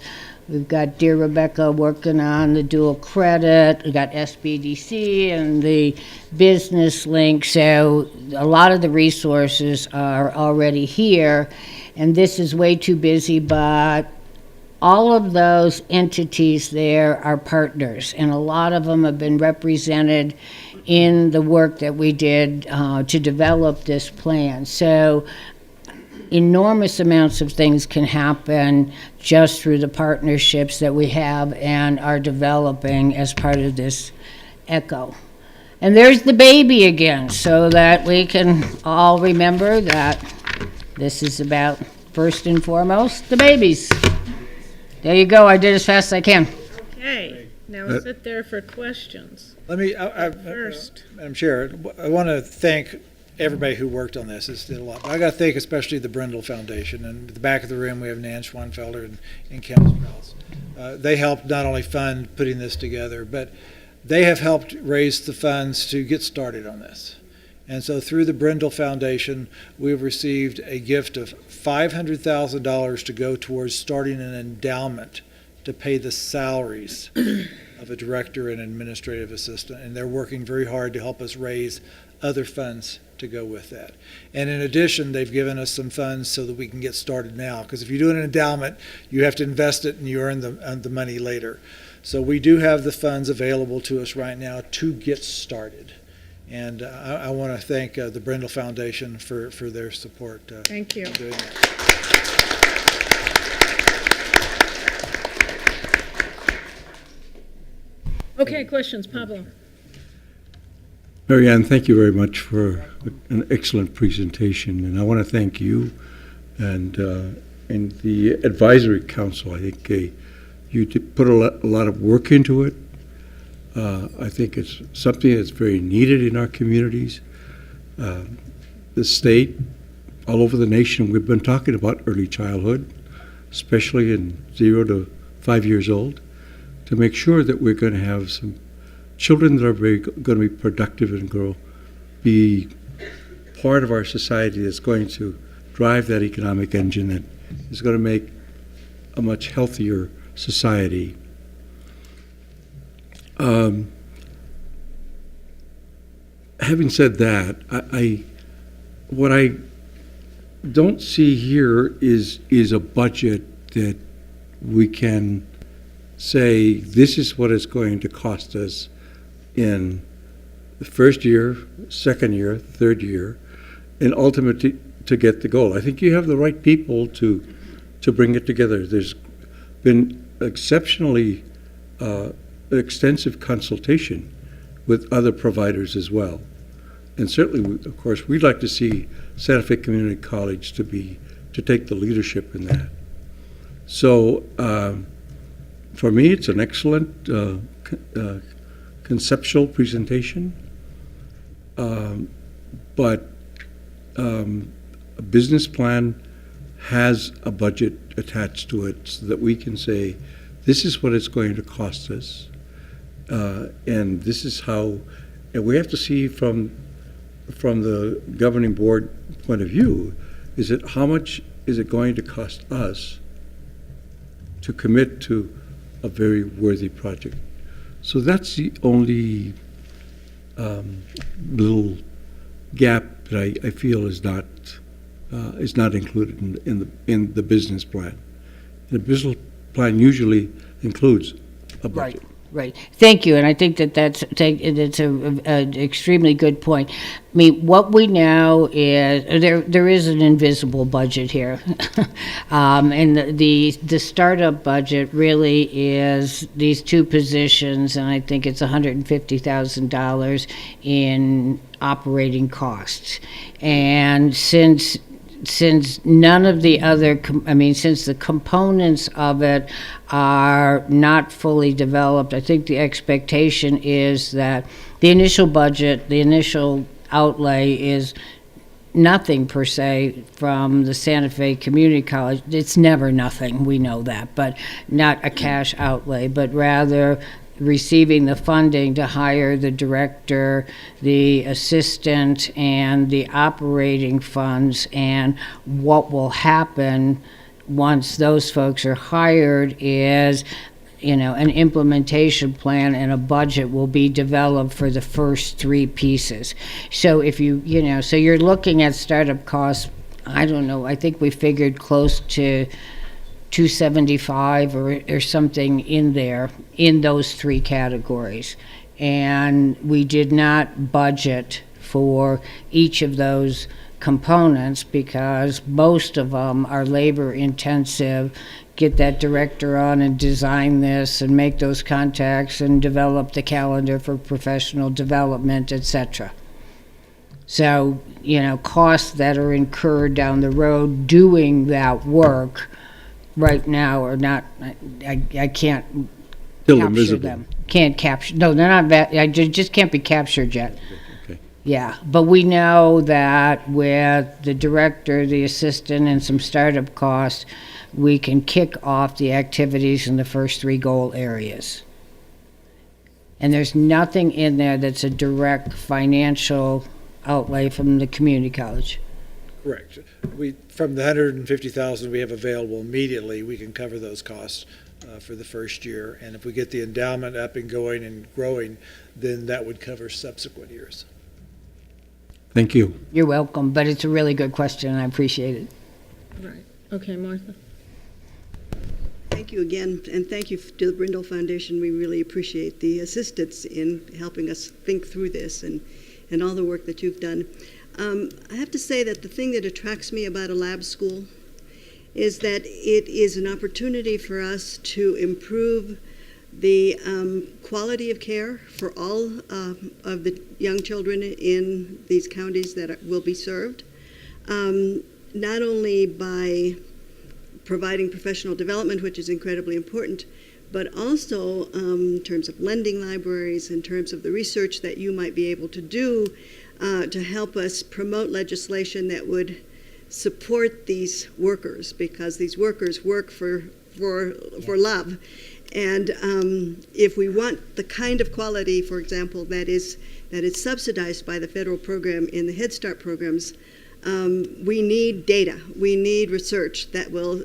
We've got Dear Rebecca working on the dual credit. We've got SBDC and the business link. So a lot of the resources are already here. And this is way too busy, but all of those entities there are partners. And a lot of them have been represented in the work that we did to develop this plan. So enormous amounts of things can happen just through the partnerships that we have and are developing as part of this ECHO. And there's the baby again, so that we can all remember that this is about, first and foremost, the babies. There you go, I did as fast as I can. Okay, now sit there for questions. Let me, First. Madam Chair, I want to thank everybody who worked on this. This did a lot. But I got to thank especially the Brindle Foundation. And at the back of the room, we have Nan Schwanfelder and Kim Strauss. They helped not only fund putting this together, but they have helped raise the funds to get started on this. And so through the Brindle Foundation, we've received a gift of $500,000 to go towards starting an endowment to pay the salaries of a director and administrative assistant. And they're working very hard to help us raise other funds to go with that. And in addition, they've given us some funds so that we can get started now. Because if you do an endowment, you have to invest it and you earn the money later. So we do have the funds available to us right now to get started. And I want to thank the Brindle Foundation for their support. Thank you. in doing that. Okay, questions, Pablo? Marianne, thank you very much for an excellent presentation, and I want to thank you and the advisory council. I think you put a lot of work into it. I think it's something that's very needed in our communities. The state, all over the nation, we've been talking about early childhood, especially in 0 to 5 years old, to make sure that we're going to have some children that are going to be productive and be part of our society that's going to drive that economic engine that is going to make a much healthier society. Having said that, what I don't see here is a budget that we can say this is what it's going to cost us in the first year, second year, third year, and ultimately to get the goal. I think you have the right people to bring it together. There's been exceptionally extensive consultation with other providers as well. And certainly, of course, we'd like to see Santa Fe Community College to take the leadership in that. So for me, it's an excellent conceptual presentation, but a business plan has a budget attached to it so that we can say, this is what it's going to cost us, and this is how, and we have to see from the governing board point of view, is it how much is it going to cost us to commit to a very worthy project. So that's the only little gap that I feel is not included in the business plan. The business plan usually includes a budget. Right. Thank you, and I think that's an extremely good point. I mean, what we know is there is an invisible budget here, and the startup budget really is these two positions, and I think it's $150,000 in operating costs, and since none of the other, since the components of it are not fully developed, I think the expectation is that the initial budget, the initial outlay is nothing per se from the Santa Fe Community College. It's never nothing, we know that, but not a cash outlay, but rather receiving the funding to hire the director, the assistant, and the operating funds. And what will happen once those folks are hired is, an implementation plan and a budget will be developed for the first three pieces. So if so you're looking at startup costs, I don't know, I think we figured close to 275 or something in there, in those three categories. And we did not budget for each of those components because most of them are labor intensive. Get that director on and design this and make those contacts and develop the calendar for professional development, etc. So, costs that are incurred down the road doing that work right now are not, I can't Still capture invisible. them. Can't capture, no, they're not, just can't be captured yet. Okay. Yeah, but we know that with the director, the assistant, and some startup costs, we can kick off the activities in the first 3 goal areas. And there's nothing in there that's a direct financial outlay from the community college. Correct. From the 150,000 we have available immediately, we can cover those costs for the first year. And if we get the endowment up and going and growing, then that would cover subsequent years. Thank you. You're welcome, but it's a really good question, and I appreciate it. Right. Okay, Martha. Thank you again, and thank you to the Brindle Foundation. We really appreciate the assistance in helping us think through this and all the work that you've done. I have to say that the thing that attracts me about a lab school is that it is an opportunity for us to improve the quality of care for all of the young children in these counties that will be served, not only by providing professional development, which is incredibly important, but also in terms of lending libraries, in terms of the research that you might be able to do to help us promote legislation that would support these workers, because these workers work for love. And if we want the kind of quality, for example, that is subsidized by the federal program in the Head Start programs, we need data. We need research that will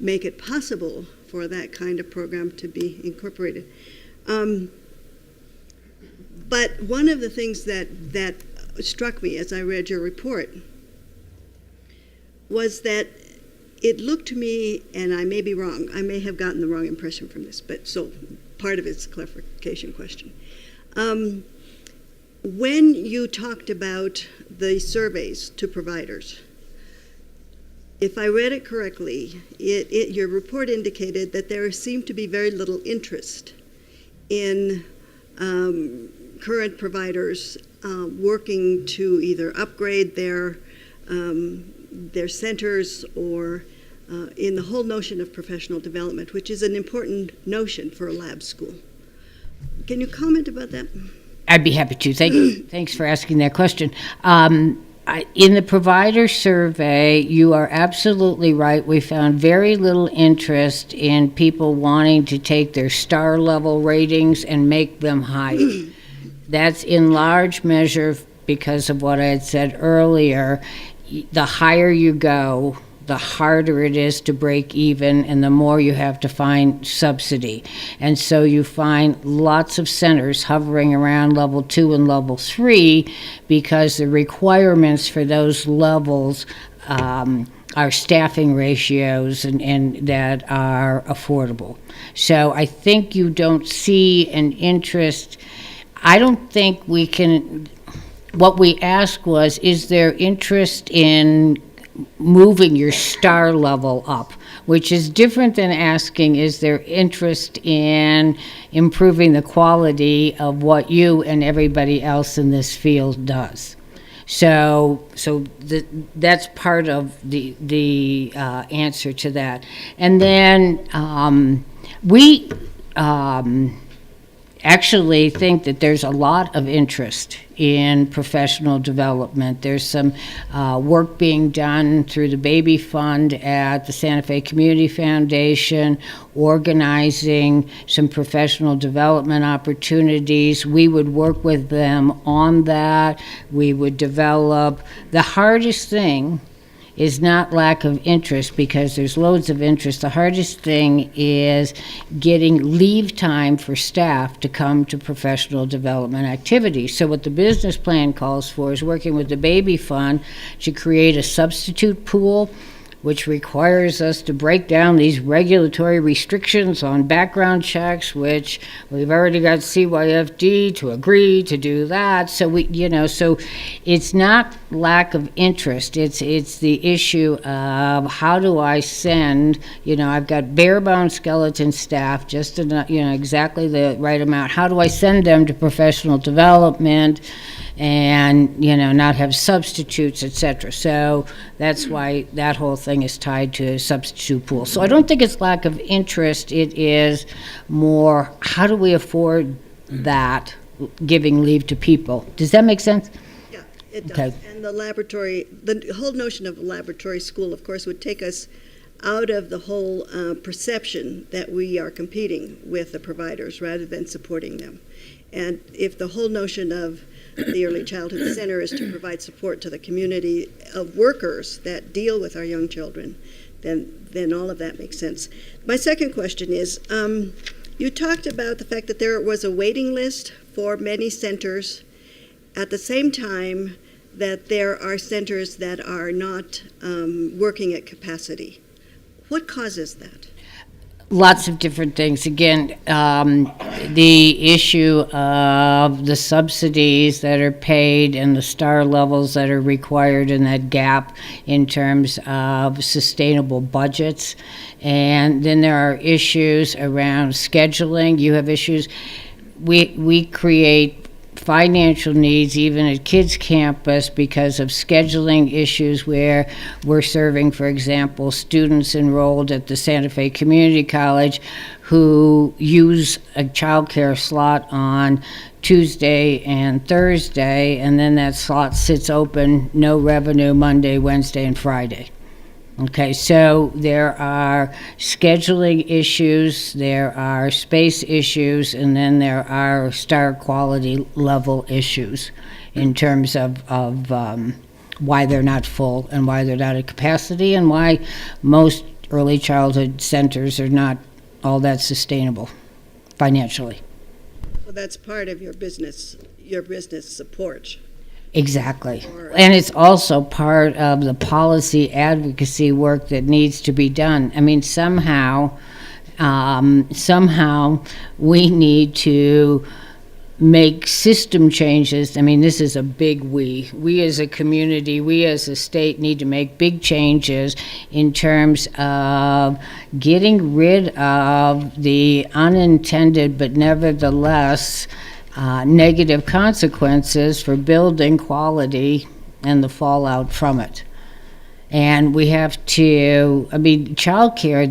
make it possible for that kind of program to be incorporated. But one of the things that struck me as I read your report was that it looked to me, and I may be wrong, I may have gotten the wrong impression from this, but so part of it's a clarification question. When you talked about the surveys to providers, if I read it correctly, your report indicated that there seemed to be very little interest in current providers working to either upgrade their centers or in the whole notion of professional development, which is an important notion for a lab school. Can you comment about that? I'd be happy to. Thanks for asking that question. In the provider survey, you are absolutely right. We found very little interest in people wanting to take their star level ratings and make them higher. That's in large measure because of what I had said earlier. The higher you go, the harder it is to break even, and the more you have to find subsidy. And so you find lots of centers hovering around level 2 and level 3 because the requirements for those levels are staffing ratios and that are affordable. So I think you don't see an interest. I don't think we can. What we asked was, is there interest in moving your star level up, which is different than asking, is there interest in improving the quality of what you and everybody else in this field does? So that's part of the answer to that. And then we actually think that there's a lot of interest in professional development. There's some work being done through the Baby Fund at the Santa Fe Community Foundation, organizing some professional development opportunities. We would work with them on that. We would develop. The hardest thing is not lack of interest, because there's loads of interest. The hardest thing is getting leave time for staff to come to professional development activities. So what the business plan calls for is working with the Baby Fund to create a substitute pool which requires us to break down these regulatory restrictions on background checks, which we've already got CYFD to agree to do that. So so it's not lack of interest. It's the issue of how do I send, I've got bare bone skeleton staff, just enough, exactly the right amount. How do I send them to professional development and, not have substitutes, et cetera. So that's why that whole thing is tied to a substitute pool. So I don't think it's lack of interest. It is more, how do we afford that, giving leave to people? Does that make sense? Yeah, it does. Okay. And the whole notion of a laboratory school, of course, would take us out of the whole perception that we are competing with the providers rather than supporting them. And if the whole notion of the Early Childhood Center is to provide support to the community of workers that deal with our young children, then all of that makes sense. My second question is, you talked about the fact that there was a waiting list for many centers at the same time that there are centers that are not working at capacity. What causes that? Lots of different things. Again, the issue of the subsidies that are paid and the star levels that are required in that gap in terms of sustainable budgets. And then there are issues around scheduling. You have issues. We create financial needs even at kids campus because of scheduling issues where we're serving, for example, students enrolled at the Santa Fe Community College who use a childcare slot on Tuesday and Thursday, and then that slot sits open, no revenue, Monday, Wednesday, and Friday. Okay, so there are scheduling issues, there are space issues, and then there are star quality level issues in terms of why they're not full and why they're not at capacity and why most early childhood centers are not all that sustainable financially. Well, that's part of your business support. Exactly. And it's also part of the policy advocacy work that needs to be done. I mean, somehow we need to make system changes. I mean, this is a big we. We as a community, we as a state need to make big changes in terms of getting rid of the unintended but nevertheless negative consequences for building quality and the fallout from it. And we have to, childcare,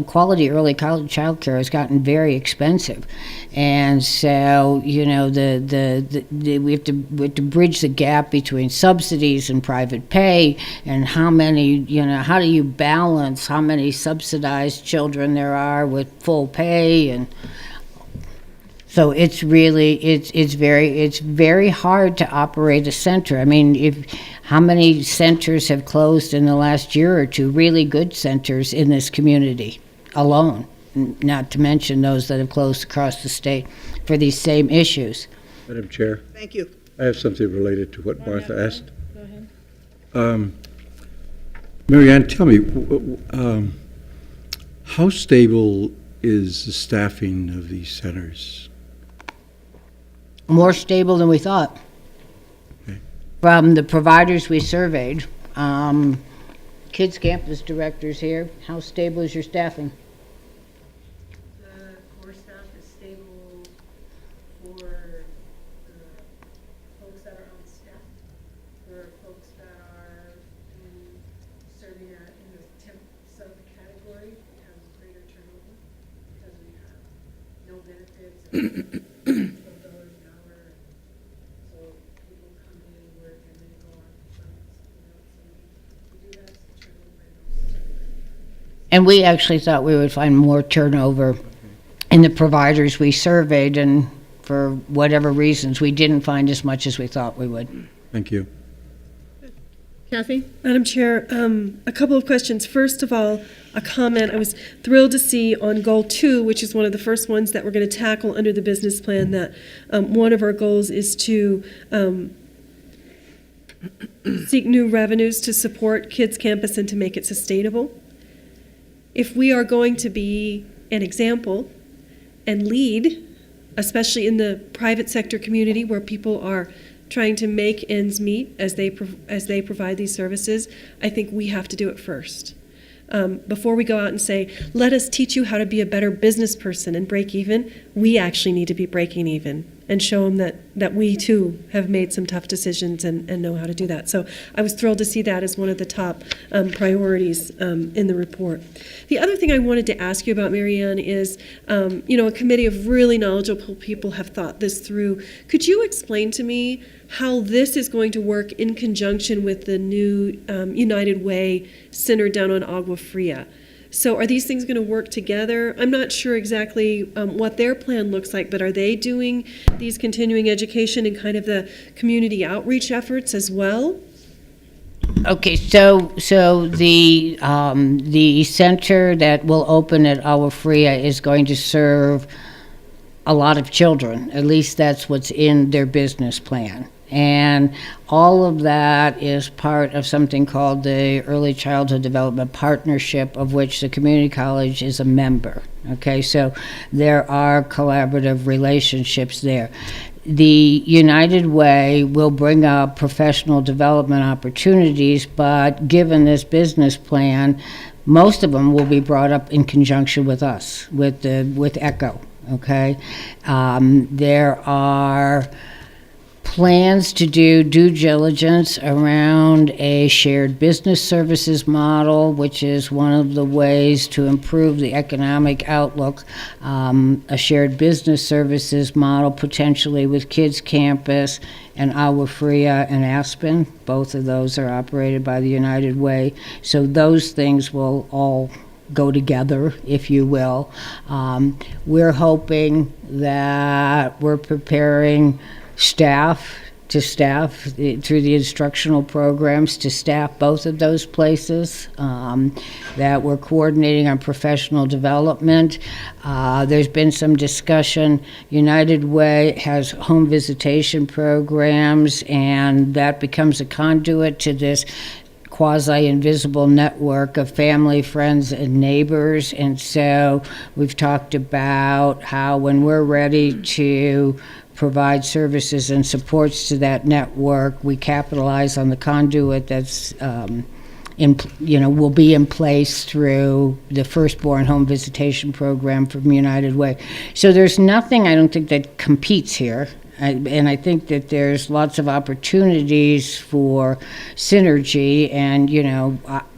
quality early college childcare has gotten very expensive. And so, we have to bridge the gap between subsidies and private pay and how do you balance how many subsidized children there are with full pay. And so it's really, it's very hard to operate a center. I mean, how many centers have closed in the last year or two, really good centers in this community alone, not to mention those that have closed across the state for these same issues. Madam Chair, Thank you. I have something related to what Martha asked. Go ahead. Mary Ann, tell me, how stable is the staffing of these centers? More stable than we thought. Okay. From the providers we surveyed, kids campus directors here, how stable is your staffing? The core staff is stable for folks that are on staff. For folks that are serving in the temp subcategory, we have greater turnover because we have no benefits and $12 an hour. So people come in, work, and then go on to so we do have some turnover. And we actually thought we would find more turnover in the providers we surveyed, and for whatever reasons, we didn't find as much as we thought we would. Thank you. Kathy? Madam Chair, a couple of questions. First of all, a comment. I was thrilled to see on Goal 2, which is one of the first ones that we're going to tackle under the business plan, that one of our goals is to seek new revenues to support Kids Campus and to make it sustainable. If we are going to be an example and lead, especially in the private sector community where people are trying to make ends meet as they provide these services, I think we have to do it first. Before we go out and say, let us teach you how to be a better business person and break even, we actually need to be breaking even and show them that we too have made some tough decisions and know how to do that. So I was thrilled to see that as one of the top priorities in the report. The other thing I wanted to ask you about, Marianne, is, a committee of really knowledgeable people have thought this through. Could you explain to me how this is going to work in conjunction with the new United Way Center down on Agua Fria? So are these things going to work together? I'm not sure exactly what their plan looks like, but are they doing these continuing education and kind of the community outreach efforts as well? Okay, so the center that will open at Agua Fria is going to serve a lot of children. At least that's what's in their business plan. And all of that is part of something called the Early Childhood Development Partnership, of which the community college is a member. Okay, so there are collaborative relationships there. The United Way will bring up professional development opportunities, but given this business plan, most of them will be brought up in conjunction with us, with ECHO. Okay, there are plans to do due diligence around a shared business services model, which is one of the ways to improve the economic outlook. A shared business services model potentially with Kids Campus and Agua Fria and Aspen. Both of those are operated by the United Way. So those things will all go together, if you will. We're hoping that we're preparing staff through the instructional programs to staff both of those places, that we're coordinating on professional development. There's been some discussion. United Way has home visitation programs, and that becomes a conduit to this quasi-invisible network of family, friends, and neighbors. And so we've talked about how when we're ready to provide services and supports to that network, we capitalize on the conduit that's will be in place through the Firstborn Home Visitation Program from United Way. So there's nothing, I don't think, that competes here. And I think that there's lots of opportunities for synergy. And,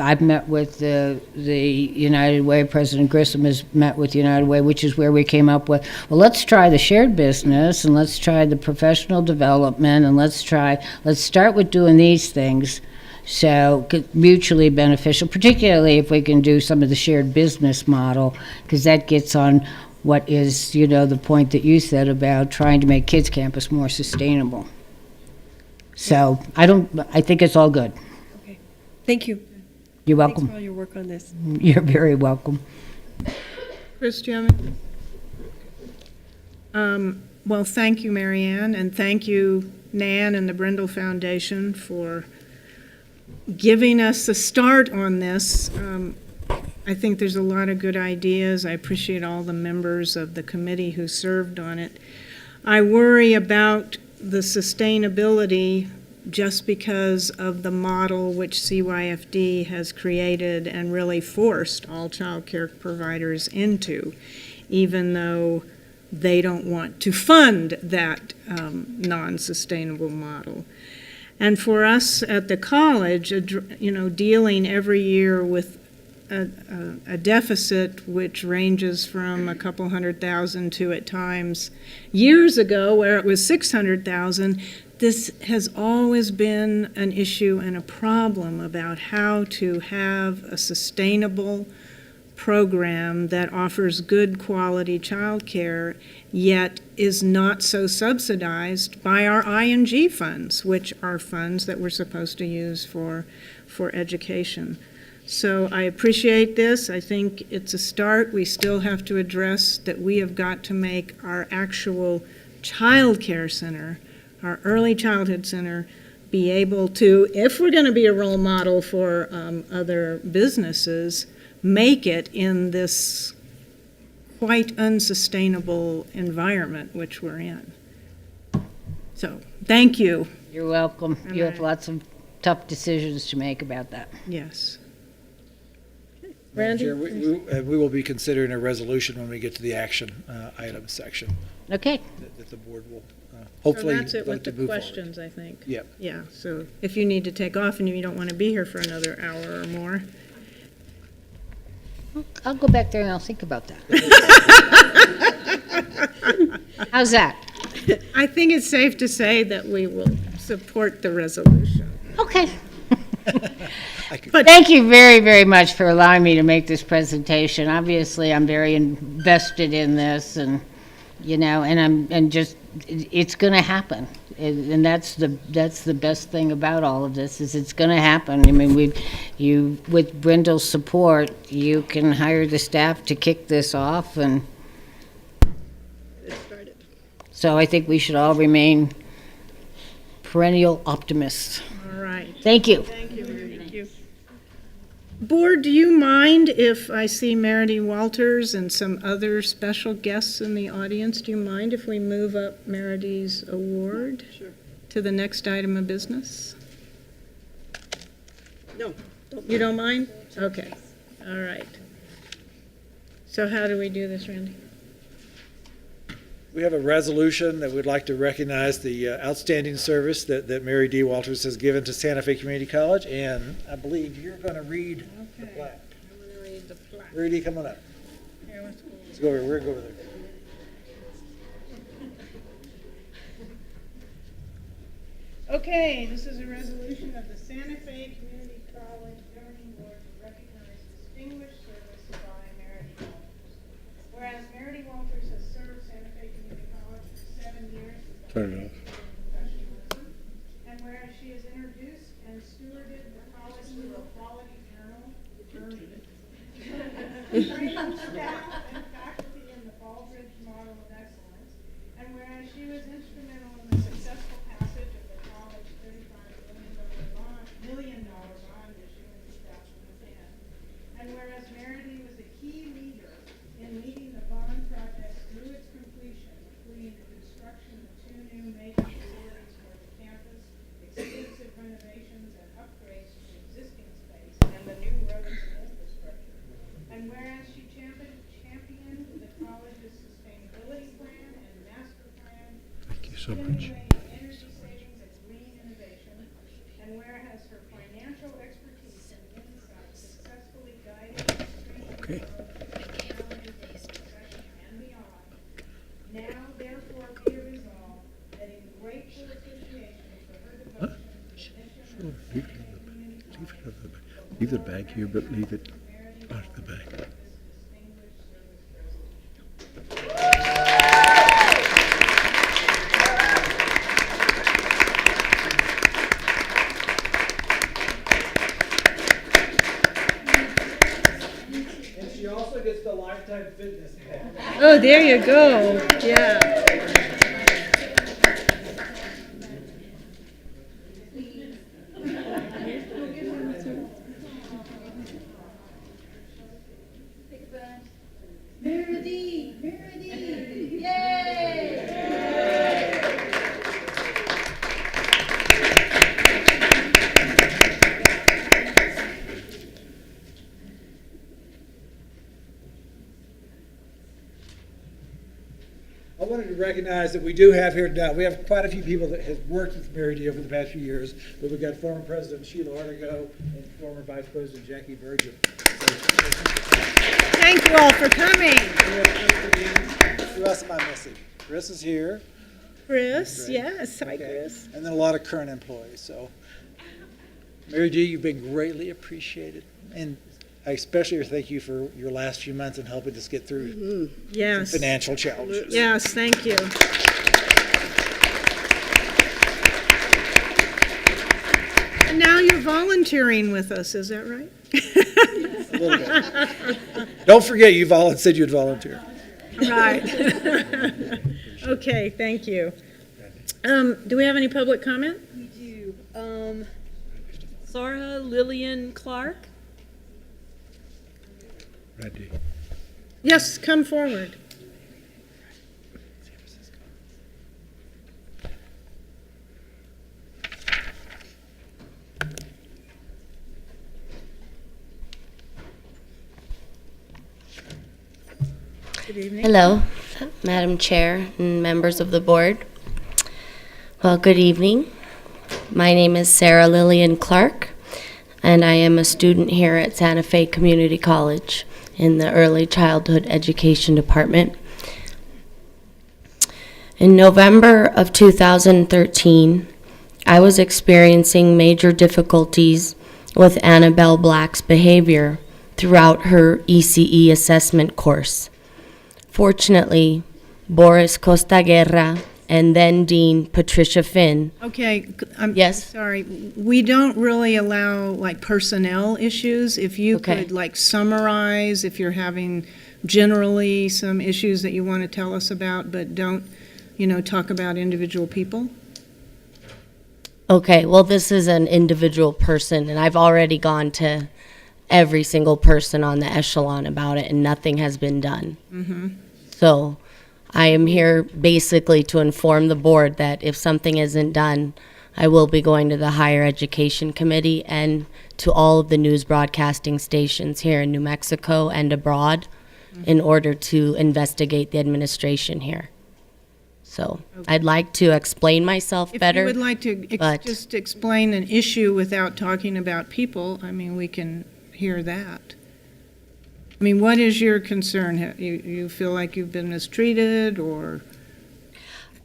I've met with the United Way. President Grissom has met with United Way, which is where we came up with, well, let's try the shared business and let's try the professional development and let's start with doing these things. So mutually beneficial, particularly if we can do some of the shared business model, because that gets on what is, the point that you said about trying to make Kids Campus more sustainable. So I think it's all good. Okay. Thank you. You're welcome. Thanks for all your work on this. You're very welcome. Chris, do you have any? Well, thank you, Marianne, and thank you, Nan and the Brindle Foundation, for giving us a start on this. I think there's a lot of good ideas. I appreciate all the members of the committee who served on it. I worry about the sustainability just because of the model which CYFD has created and really forced all child care providers into, even though they don't want to fund that non-sustainable model. And for us at the college, dealing every year with a deficit which ranges from a couple $100,000 to, at times, years ago where it was $600,000, this has always been an issue and a problem about how to have a sustainable program that offers good quality child care, yet is not so subsidized by our ING funds, which are funds that we're supposed to use for education. So I appreciate this. I think it's a start. We still have to address that we have got to make our actual child care center, our early childhood center, be able to, if we're going to be a role model for other businesses, make it in this quite unsustainable environment which we're in. So, thank you. You're welcome. You have lots of tough decisions to make about that. Yes. Madam Randy? Chair, we will be considering a resolution when we get to the action items section Okay. that the board will hopefully So that's it vote with to the move forward. questions, I think. Yep. Yeah, so if you need to take off and you don't want to be here for another hour or more. I'll go back there and I'll think about that. How's that? I think it's safe to say that we will support the resolution. Okay. But Thank you very, very much for allowing me to make this presentation. Obviously, I'm very invested in this and, it's going to happen. And that's the best thing about all of this, is it's going to happen. I mean, with Brindle's support, you can hire the staff to kick this off, and so I think we should all remain perennial optimists. all right. Thank you. Thank you. Board, do you mind if I see Meredith Walters and some other special guests in the audience? Do you mind if we move up Meredith's award to the next item of business? No. You don't mind? Okay. All right. So how do we do this, Randy? We have a resolution that we'd like to recognize the outstanding service that Mary D. Walters has given to Santa Fe Community College, and I believe you're going to read the plaque. I'm going to read the plaque. Mary D., come on up. Here, let's go. Let's go over. We're going to go over there. Okay, this is a resolution of the Santa Fe Community College Governing Board to recognize distinguished service by Meredith Walters. Whereas Meredith Walters has served Santa Fe Community College for 7 years with Turn it off. professionalism, and whereas she has introduced and stewarded the college through a quality journey, training staff and faculty in the Baldridge model of excellence, and whereas she was instrumental in the successful passage of the college $35 million bond issue in 2010, and whereas Meredith was a key leader in leading the bond project through its completion, including the construction of 2 new major facilities for the campus, extensive renovations and upgrades to the existing space, and the new roads and infrastructure. And whereas she championed the college's sustainability plan and master plan, Thank you so much. stimulating energy savings and green innovation, and whereas her financial expertise and insight successfully guided and strengthened Okay. the college's profession and beyond, now therefore be it resolved that in grateful appreciation for her devotion to the mission of Leave the bag here, but leave it out of the bag. this distinguished service president. And she also gets the lifetime fitness pass. Oh, there you go. Yeah. I wanted to recognize that we do have here now, we have quite a few people that have worked with Mary D. over the past few years, but we've got former President Sheila Artigo and former Vice President Jackie Burgess. Thank you all for coming. Who else am I missing? Chris is here. Chris, Great. yes. Hi, Okay. Chris. And then a lot of current employees, so. Mary D., you've been greatly appreciated, and I especially thank you for your last few months in helping us get through Yes. financial challenges. Yes, thank you. And now you're volunteering with us, is that right? A little bit. Don't forget, you said you'd volunteer. Right. Okay, thank you. Do we have any public comment? We do. Sarah Lillian Clark. Ready. Yes, come forward. Good evening. Hello, Madam Chair and members of the board. Well, good evening. My name is Sarah Lillian Clark, and I am a student here at Santa Fe Community College in the Early Childhood Education Department. In November of 2013, I was experiencing major difficulties with Annabelle Black's behavior throughout her ECE assessment course. Fortunately, Boris Costa Guerra and then Dean Patricia Finn. Okay, I'm Yes? sorry. We don't really allow like personnel issues. If you Okay. could like summarize if you're having generally some issues that you want to tell us about, but don't, talk about individual people. Okay, well, this is an individual person, and I've already gone to every single person on the echelon about it, and nothing has been done. Mm-hmm. So I am here basically to inform the board that if something isn't done, I will be going to the Higher Education Committee and to all of the news broadcasting stations here in New Mexico and abroad in order to investigate the administration here. So I'd like to explain myself better. If you would like to but- just explain an issue without talking about people, we can hear that. What is your concern? You feel like you've been mistreated or?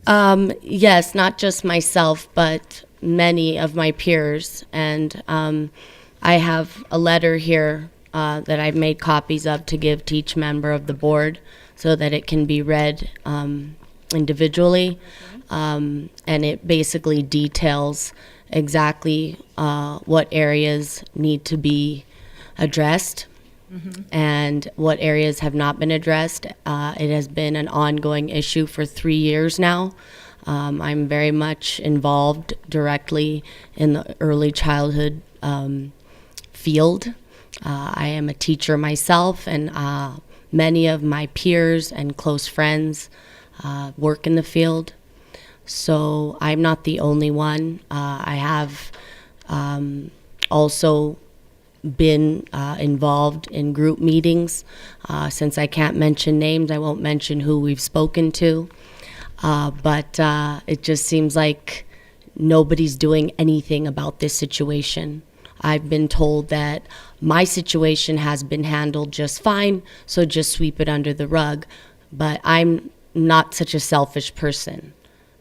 Yes, not just myself, but many of my peers. And I have a letter here that I've made copies of to give to each member of the board so that it can be read individually. And it basically details exactly what areas need to be addressed. Mm-hmm. And what areas have not been addressed. It has been an ongoing issue for 3 years now. I'm very much involved directly in the early childhood field. I am a teacher myself, and many of my peers and close friends work in the field. So I'm not the only one. I have also been involved in group meetings. Since I can't mention names, I won't mention who we've spoken to. But it just seems like nobody's doing anything about this situation. I've been told that my situation has been handled just fine, so just sweep it under the rug. But I'm not such a selfish person.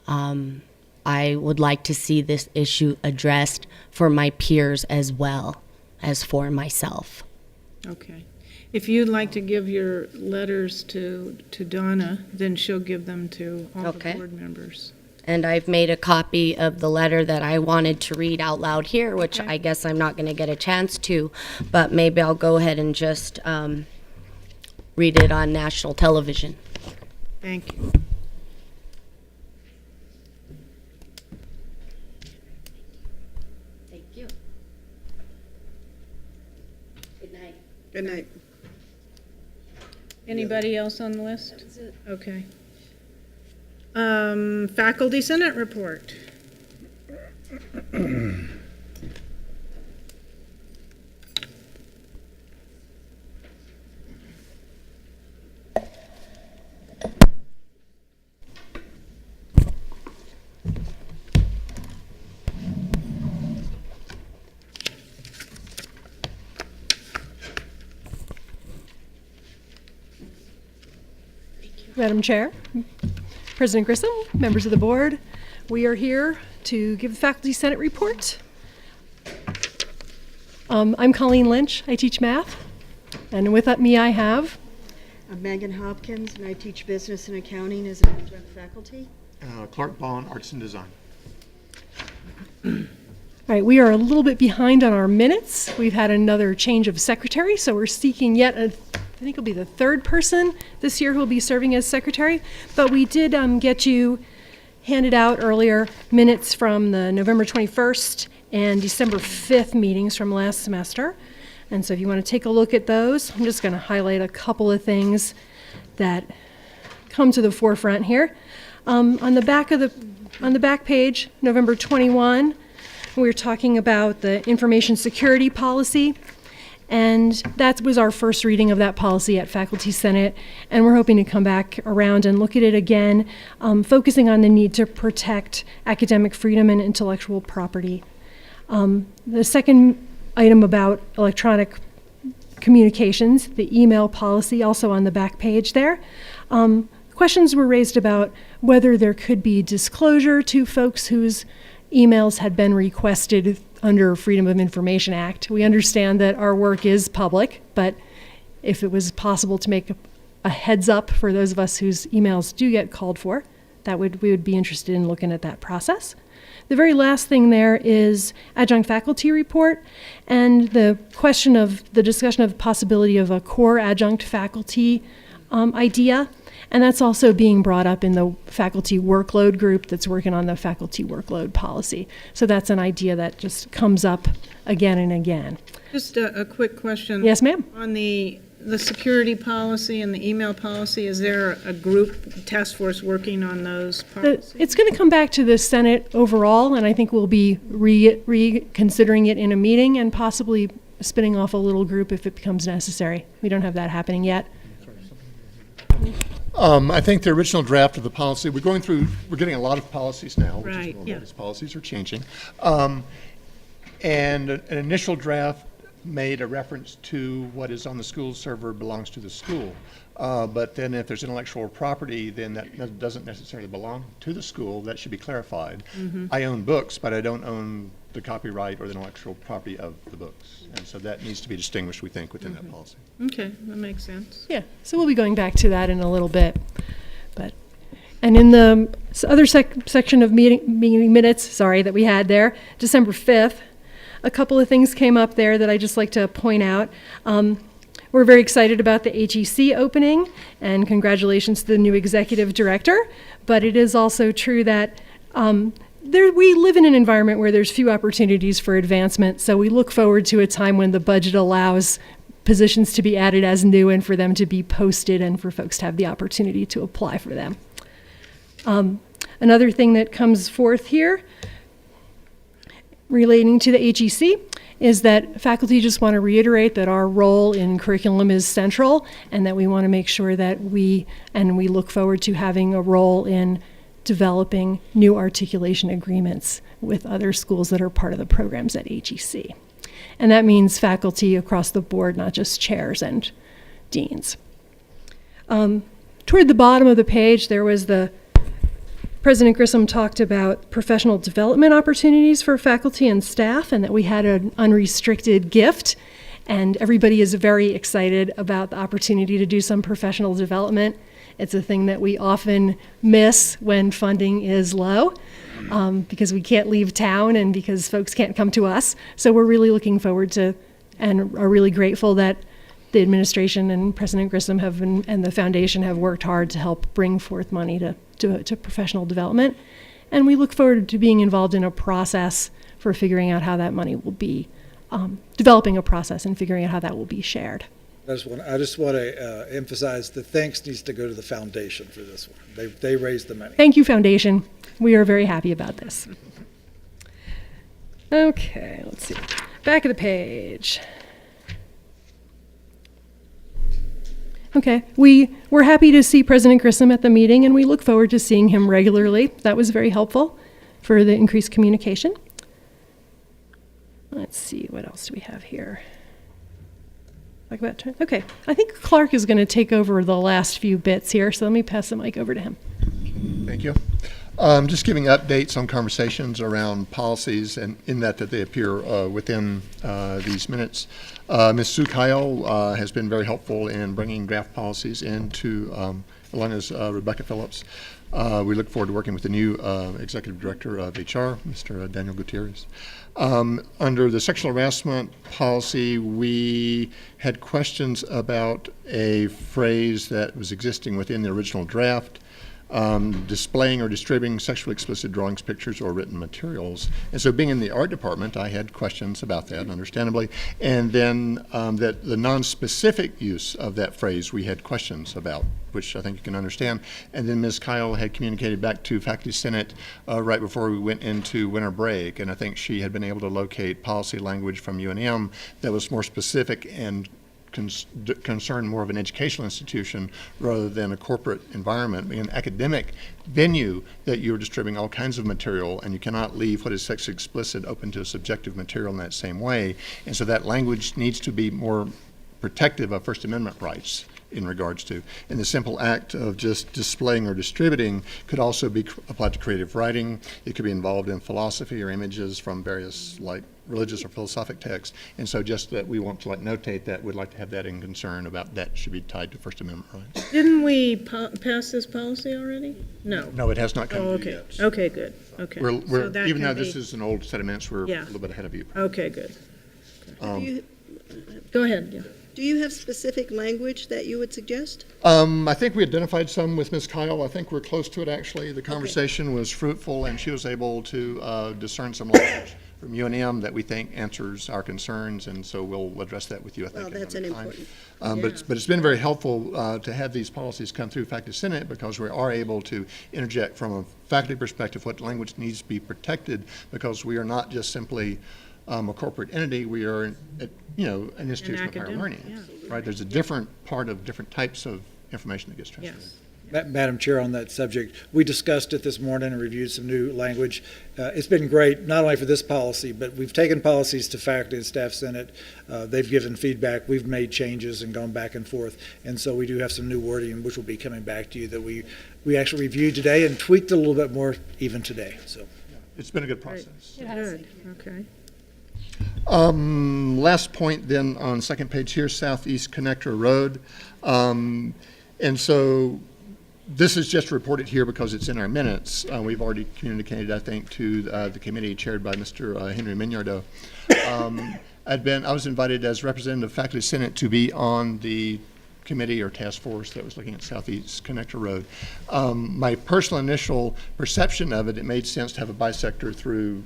I would like to see this issue addressed for my peers as well as for myself. Okay. If you'd like to give your letters to Donna, then she'll give them to all Okay. the board members. And I've made a copy of the letter that I wanted to read out loud here, which Okay. I guess I'm not going to get a chance to, but maybe I'll go ahead and just read it on national television. Thank you. Thank you. Good night. Good night. Anybody else on the list? That's it. Okay. Faculty Senate report. Madam Chair, President Grissom, members of the board, we are here to give the Faculty Senate report. I'm Colleen Lynch. I teach math. And with me I have I'm Megan Hopkins, and I teach business and accounting as an adjunct faculty. Clark Bond, Arts and Design. All right, we are a little bit behind on our minutes. We've had another change of secretary, so we're seeking yet I think it'll be the third person this year who will be serving as secretary. But we did get you handed out earlier minutes from the November 21st and December 5th meetings from last semester. And so if you want to take a look at those, I'm just going to highlight a couple of things that come to the forefront here. On the back page, November 21, we were talking about the information security policy, and that was our first reading of that policy at Faculty Senate, and we're hoping to come back around and look at it again, focusing on the need to protect academic freedom and intellectual property. The second item about electronic communications, the email policy, also on the back page there. Questions were raised about whether there could be disclosure to folks whose emails had been requested under Freedom of Information Act. We understand that our work is public, but if it was possible to make a heads up for those of us whose emails do get called for, we would be interested in looking at that process. The very last thing there is adjunct faculty report and the discussion of the possibility of a core adjunct faculty idea. And that's also being brought up in the faculty workload group that's working on the faculty workload policy. So that's an idea that just comes up again and again. Just a quick question. Yes, ma'am. On the security policy and the email policy, is there a group task force working on those policies? It's going to come back to the Senate overall, and I think we'll be reconsidering it in a meeting and possibly spinning off a little group if it becomes necessary. We don't have that happening yet. I think the original draft of the policy, we're getting a lot of policies now, which Right, is normal, yeah. as policies are changing. And an initial draft made a reference to what is on the school server belongs to the school. But then if there's intellectual property, then that doesn't necessarily belong to the school. That should be clarified. Mm-hmm. I own books, but I don't own the copyright or the intellectual property of the books. And so that needs to be distinguished, we think, within that policy. Okay, that makes sense. Yeah, so we'll be going back to that in a little bit. And in the other section of meeting minutes, that we had there, December 5th, a couple of things came up there that I'd just like to point out. We're very excited about the HEC opening, and congratulations to the new executive director. But it is also true that we live in an environment where there's few opportunities for advancement, so we look forward to a time when the budget allows positions to be added as new and for them to be posted and for folks to have the opportunity to apply for them. Another thing that comes forth here relating to the HEC is that faculty just want to reiterate that our role in curriculum is central and that we want to make sure that we look forward to having a role in developing new articulation agreements with other schools that are part of the programs at HEC. And that means faculty across the board, not just chairs and deans. Toward the bottom of the page, there was President Grissom talked about professional development opportunities for faculty and staff, and that we had an unrestricted gift, and everybody is very excited about the opportunity to do some professional development. It's a thing that we often miss when funding is low, because we can't leave town and because folks can't come to us. So we're really looking forward to and are really grateful that the administration and President Grissom and the foundation have worked hard to help bring forth money to professional development. And we look forward to being involved in a process for figuring out how that money will be, developing a process and figuring out how that will be shared. I just want to emphasize the thanks needs to go to the foundation for this one. They raised the money. Thank you, Foundation. We are very happy about this. Okay, let's see. Back of the page. Okay, we're happy to see President Grissom at the meeting, and we look forward to seeing him regularly. That was very helpful for the increased communication. Let's see, what else do we have here? Okay, I think Clark is going to take over the last few bits here, so let me pass the mic over to him. Thank you. Just giving updates on conversations around policies, and in that they appear within these minutes. Ms. Sue Kyle has been very helpful in bringing draft policies into, along as Rebecca Phillips. We look forward to working with the new Executive Director of HR, Mr. Daniel Gutierrez. Under the sexual harassment policy, we had questions about a phrase that was existing within the original draft. displaying or distributing sexually explicit drawings, pictures, or written materials. And so being in the art department, I had questions about that, understandably. And then that the non-specific use of that phrase we had questions about, which I think you can understand. And then Ms. Kyle had communicated back to Faculty Senate right before we went into winter break, and I think she had been able to locate policy language from UNM that was more specific and concern more of an educational institution rather than a corporate environment, an academic venue that you're distributing all kinds of material, and you cannot leave what is sexually explicit open to subjective material in that same way. And so that language needs to be more protective of First Amendment rights in regards to. And the simple act of just displaying or distributing could also be applied to creative writing. It could be involved in philosophy or images from various like religious or philosophic texts. And so just that we want to like notate that, we'd like to have that in concern about that should be tied to First Amendment rights. Didn't we pass this policy already? No. No, it has not come Oh, to you okay. yet. Okay, good. Okay. We're, So that even can though this be- is an old set of minutes, we're Yeah. a little bit ahead of you. Okay, good. Do you- Go ahead. Yeah. Do you have specific language that you would suggest? I think we identified some with Ms. Kyle. I think we're close to it, actually. The conversation was fruitful, and she was able to discern some language from UNM that we think answers our concerns, and so we'll address that with you, I think, Well, that's an another time. important. But it's been very helpful to have these policies come through Faculty Senate because we are able to interject from a faculty perspective what language needs to be protected, because we are not just simply a corporate entity. We are, an institution of higher academic, learning, yeah. right? There's a different part of different types of information that gets transmitted. Yes. Madam Chair, on that subject, we discussed it this morning and reviewed some new language. It's been great, not only for this policy, but we've taken policies to Faculty and Staff Senate. They've given feedback. We've made changes and gone back and forth. And so we do have some new wording, which will be coming back to you, that we actually reviewed today and tweaked a little bit more even today. So It's been a good process. Good. Okay. Last point then on second page here, Southeast Connector Road. And so this is just reported here because it's in our minutes. We've already communicated, I think, to the committee chaired by Mr. Henry Mignardo. I was invited as representative of Faculty Senate to be on the committee or task force that was looking at Southeast Connector Road. My personal initial perception of it, it made sense to have a bisector through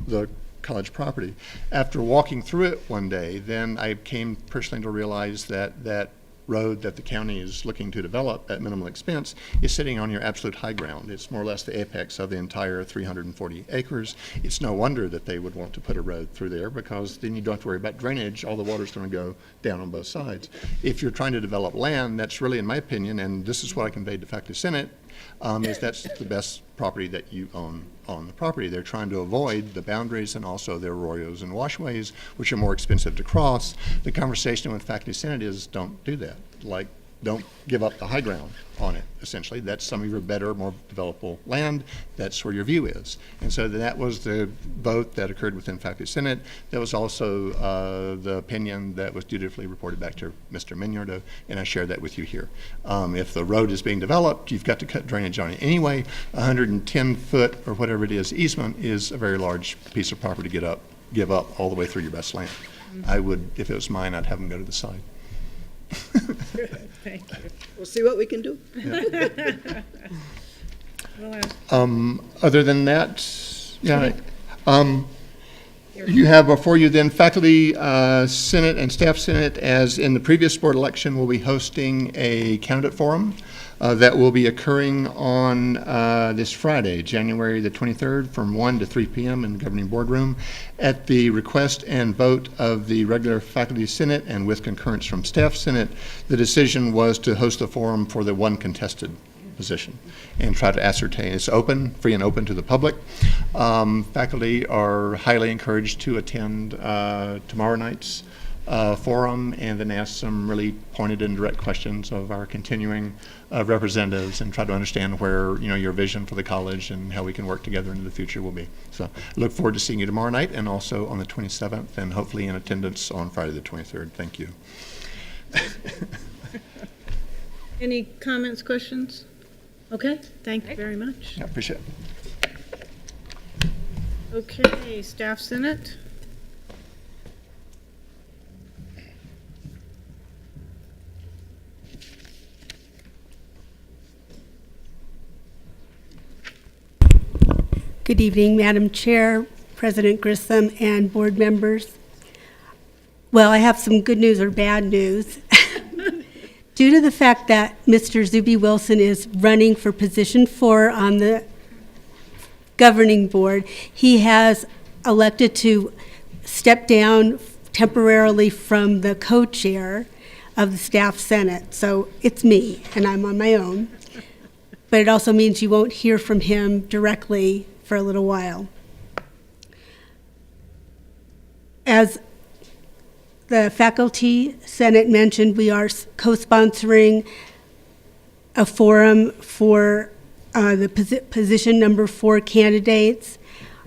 the college property. After walking through it one day, then I came personally to realize that that road that the county is looking to develop at minimal expense is sitting on your absolute high ground. It's more or less the apex of the entire 340 acres. It's no wonder that they would want to put a road through there, because then you don't have to worry about drainage. All the water's going to go down on both sides. If you're trying to develop land, that's really, in my opinion, and this is what I conveyed to Faculty Senate, is that's the best property that you own on the property. They're trying to avoid the boundaries and also their arroyos and washways, which are more expensive to cross. The conversation with Faculty Senate is don't do that. Like, don't give up the high ground on it, essentially. That's some of your better, more developable land. That's where your view is. And so that was the vote that occurred within Faculty Senate. That was also the opinion that was dutifully reported back to Mr. Mignardo, and I shared that with you here. If the road is being developed, you've got to cut drainage on it anyway. 110 foot or whatever it is easement is a very large piece of property to give up all the way through your best land. I would, if it was mine, I'd have them go to the side. Thank you. We'll see what we can do. Other than that, yeah. You have before you then Faculty Senate and Staff Senate, as in the previous board election, will be hosting a candidate forum that will be occurring on this Friday, January the 23rd, from 1 to 3 p.m. in the governing boardroom. At the request and vote of the regular Faculty Senate and with concurrence from Staff Senate, the decision was to host the forum for the one contested position and try to ascertain. It's open, free and open to the public. Faculty are highly encouraged to attend tomorrow night's forum and then ask some really pointed and direct questions of our continuing representatives and try to understand where your vision for the college and how we can work together into the future will be. So I look forward to seeing you tomorrow night and also on the 27th and hopefully in attendance on Friday the 23rd. Thank you. Any comments, questions? Okay, thank you very much. I appreciate it. Okay, Staff Senate. Good evening, Madam Chair, President Grissom, and board members. Well, I have some good news or bad news. Due to the fact that Mr. Zuby Wilson is running for position 4 on the governing board, he has elected to step down temporarily from the co-chair of the Staff Senate. So it's me, and I'm on my own. But it also means you won't hear from him directly for a little while. As the Faculty Senate mentioned, we are co-sponsoring a forum for the position number 4 candidates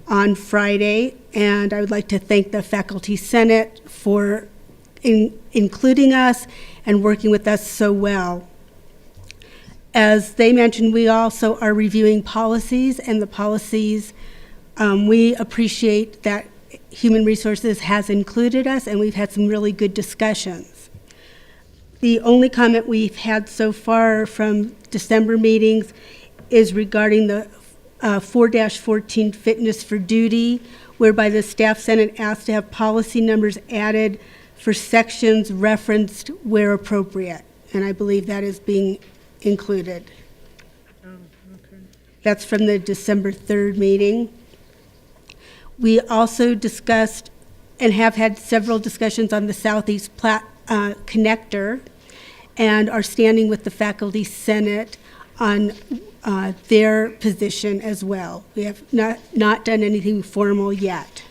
on Friday, and I would like to thank the Faculty Senate for including us and working with us so well. As they mentioned, we also are reviewing policies, and the policies, we appreciate that Human Resources has included us, and we've had some really good discussions. The only comment we've had so far from December meetings is regarding the 4-14 fitness for duty, whereby the Staff Senate asked to have policy numbers added for sections referenced where appropriate, and I believe that is being included. Oh, okay. That's from the December 3rd meeting. We also discussed and have had several discussions on the Southeast Connector, and are standing with the Faculty Senate on their position as well. We have not done anything formal yet.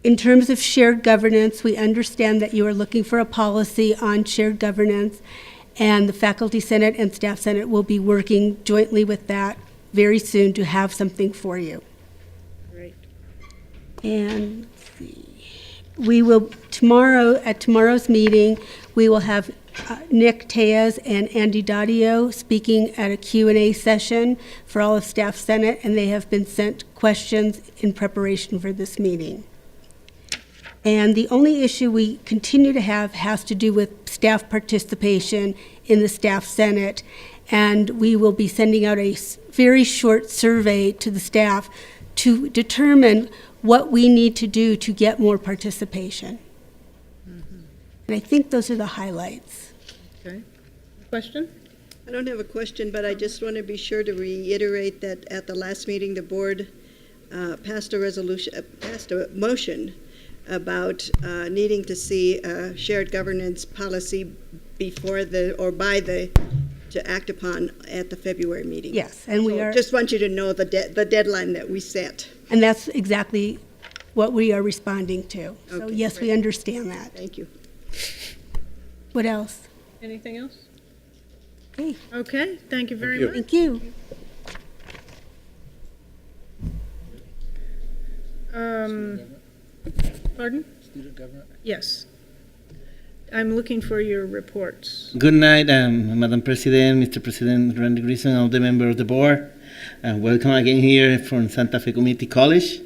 In terms of shared governance, we understand that you are looking for a policy on shared governance, and the Faculty Senate and Staff Senate will be working jointly with that very soon to have something for you. Great. And let's see. We will at tomorrow's meeting, we will have Nick Tejas and Andy Daddio speaking at a Q&A session for all of Staff Senate, and they have been sent questions in preparation for this meeting. And the only issue we continue to have has to do with staff participation in the Staff Senate, and we will be sending out a very short survey to the staff to determine what we need to do to get more participation. And I think those are the highlights. Okay. Question? I don't have a question, but I just want to be sure to reiterate that at the last meeting, the board passed a motion about needing to see a shared governance policy to act upon at the February meeting. Yes, and we are. Just want you to know the deadline that we set. And that's exactly what we are responding to. So Okay, yes, great. we understand that. Thank you. What else? Anything else? Okay. Okay, thank you very much. Thank you. Pardon? Student government? Yes. I'm looking for your reports. Good night, Madam President, Mr. President Randy Grissom, all the members of the board. Welcome again here from Santa Fe Community College.